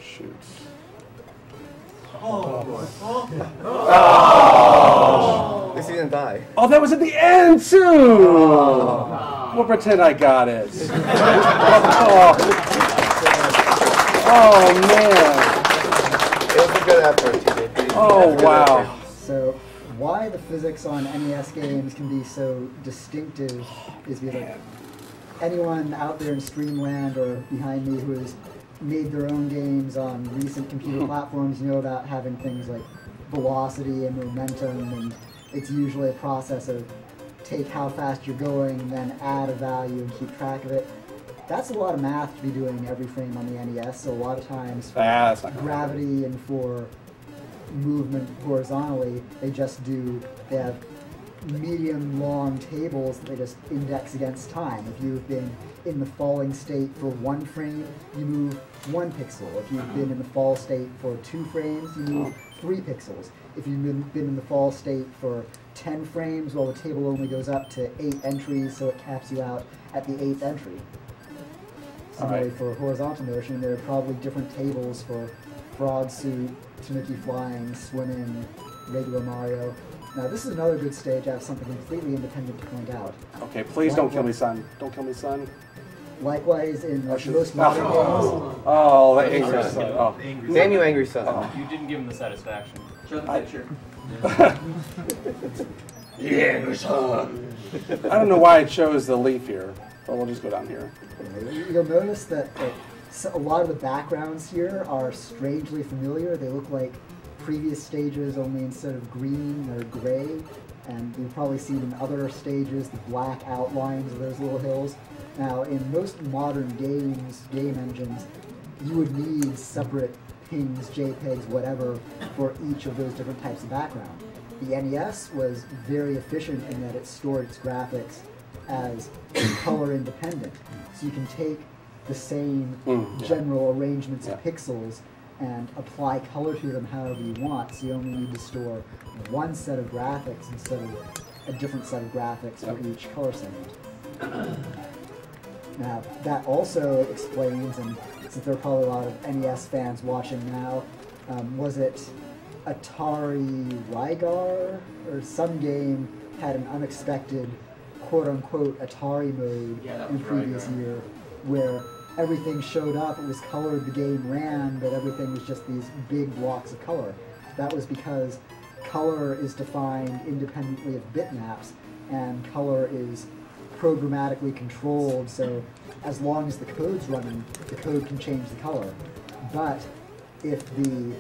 Shoot. At least he didn't die. Oh, that was at the end too. We'll pretend I got it. Oh man. It was a good effort, TJP. Oh wow. So why the physics on NES games can be so distinctive is because like, anyone out there in Streamland or behind me who has made their own games on recent computer platforms know about having things like velocity and momentum, and it's usually a process of take how fast you're going and then add a value and keep track of it. That's a lot of math to be doing every frame on the NES, so a lot of times for gravity and for movement horizontally, they have medium long tables that they just index against time. If you've been in the falling state for 1 frame, you move 1 pixel. If you've been in the fall state for 2 frames, you move 3 pixels. If you've been in the fall state for 10 frames, well, the table only goes up to 8 entries, so it caps you out at the 8th entry. Similarly, for horizontal motion, there are probably different tables for Frog Suit, Tanuki Flying, Swimming, regular Mario. Now, this is another good stage. I have something completely independent to point out. Okay, please don't kill me, son. Don't kill me, son. Likewise, in most modern games. Oh, the angry son. Oh. Damn you, angry son. Oh. You didn't give him the satisfaction. Show the picture. You angry son. I don't know why I chose the leaf here, but we'll just go down here. You'll notice that a lot of the backgrounds here are strangely familiar. They look like previous stages, only instead of green, they're gray. And you've probably seen in other stages the black outlines of those little hills. Now, in most modern games, game engines, you would need separate pings, JPEGs, whatever, for each of those different types of background. The NES was very efficient in that it stored its graphics as color independent. So you can take the same general arrangements of pixels and apply color to them however you want, so you only need to store 1 set of graphics instead of a different set of graphics for each color segment. Now, that also explains, and since there are probably a lot of NES fans watching now, was it Atari Rygar? Or some game had an unexpected quote-unquote Atari mode in the previous year, where everything showed up, it was colored, the game ran, but everything was just these big blocks of color. That was because color is defined independently of bitmaps, and color is programmatically controlled, so as long as the code's running, the code can change the color. But if the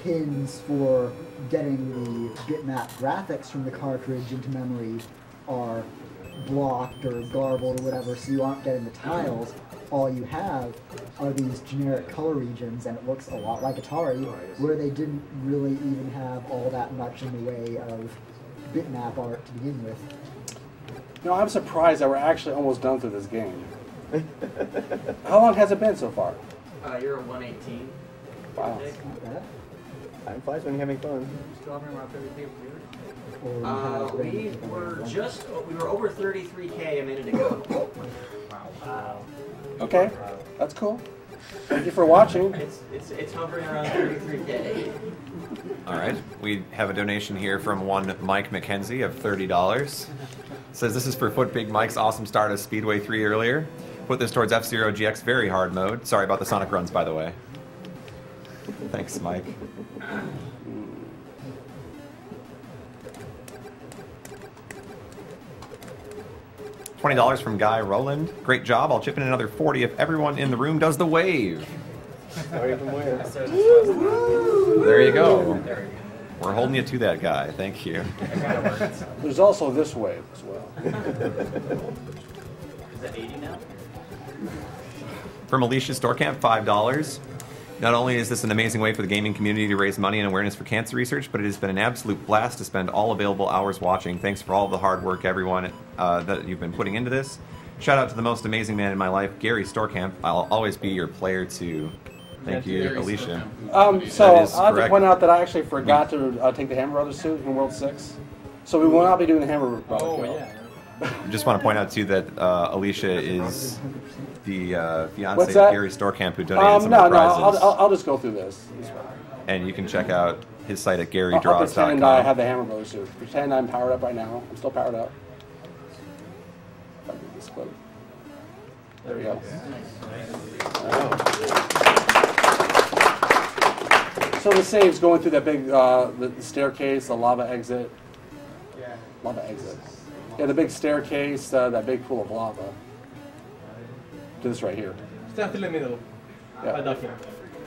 pins for getting the bitmap graphics from the cartridge into memory are blocked or garbled or whatever, so you aren't getting the tiles, all you have are these generic color regions, and it looks a lot like Atari, where they didn't really even have all that much in the way of bitmap art to begin with. No, I'm surprised that we're actually almost done through this game. How long has it been so far? You're at 118. Wow. Time flies when you're having fun. We were over 33K a minute ago. Wow. Okay, that's cool. Thank you for watching. It's hovering around 33K. All right, we have a donation here from one Mike McKenzie of $30. Says this is for Foot Big Mike's awesome start of Speedway 3 earlier. Put this towards F-Zero GX very hard mode. Sorry about the Sonic runs, by the way. Thanks, Mike. $20 from Guy Rowland. Great job. I'll chip in another 40 if everyone in the room does the wave. There you go. We're holding you to that, guy. Thank you. There's also this wave as well. Is that 80 now? From Alicia Storecamp, $5. Not only is this an amazing way for the gaming community to raise money and awareness for cancer research, but it has been an absolute blast to spend all available hours watching. Thanks for all the hard work, everyone, that you've been putting into this. Shout out to the most amazing man in my life, Gary Storecamp. I'll always be your player too. Thank you, Alicia. So I'll have to point out that I actually forgot to take the Hammer Brothers suit in World 6. So we will not be doing the Hammer Brothers. Oh, yeah. Just want to point out too that Alicia is the fiance of Gary Storecamp, who donated some of the prizes. I'll just go through this. And you can check out his site at I'll pretend GaryDraws.com. I have the Hammer Brothers suit. Pretend I'm powered up right now. I'm still powered up. If I can get this clip. There we go. So the save's going through that big the staircase, the lava exit. Yeah. Lava exit. Yeah, the big staircase, that big pool of lava. To this right here. Stand in the middle. Yeah. Ducking.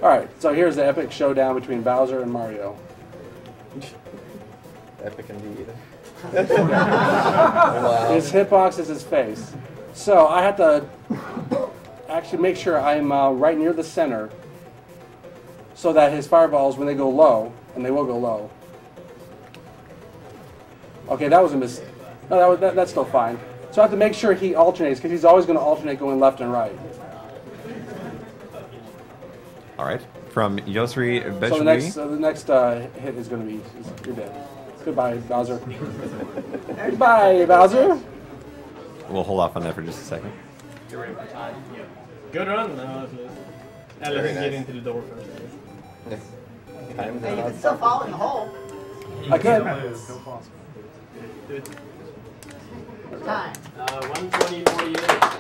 Alright, so here's the epic showdown between Bowser and Mario. Epic indeed. Wow. His hitbox is his face. So I have to actually make sure I'm right near the center so that his fireballs, when they go low, and they will go low, Okay, that was a miss. No, that's still fine. So I have to make sure he alternates, because he's always going to alternate going left and right. All right. From Yosri Bejwi. So the next hit is going to be, you're dead. Goodbye, Bowser. Goodbye, Bowser. We'll hold off on that for just a second. You're ready for time. Good run. No, let's get into the door first. Yes. Hey, you can still fall in the hole. I can. Do it. Time. 1:20:48.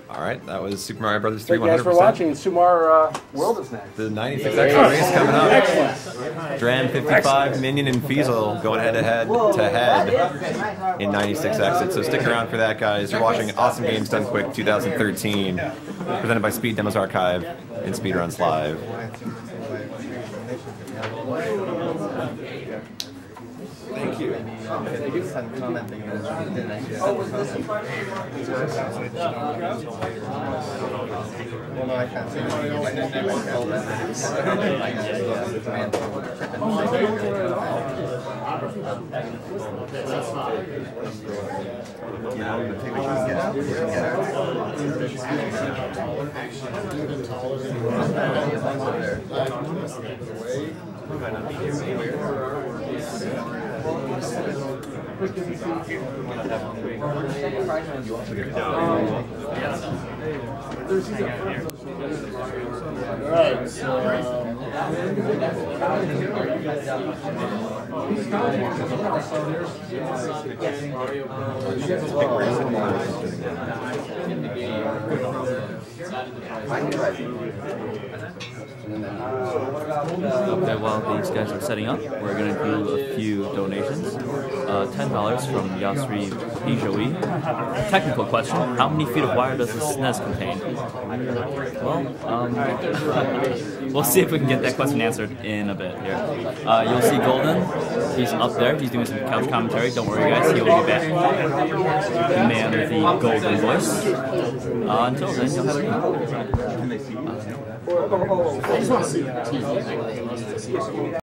All right, that was Super Mario Brothers 3. Thank you guys for watching. Sumar World is next. The 96 extra race coming up. Excellent. Dram 55, Minion, and Feasel going head to head in 96 exits. So stick around for that, guys. You're watching Awesome Games Done Quick 2013, presented by Speed Demos Archive and SpeedRuns Live. Thank you. Well, no, I can't see Alright, so Okay, while these guys are setting up, we're going to do a few donations. $10 from Yasri Bijoi. Technical question, how many feet of wire does the SNES contain? Well, we'll see if we can get that question answered in a bit here. You'll see Golden, he's up there, he's doing some couch commentary. Don't worry guys, he will be back. The man with the golden voice. Until then, you'll have a game. I just want to see the TV.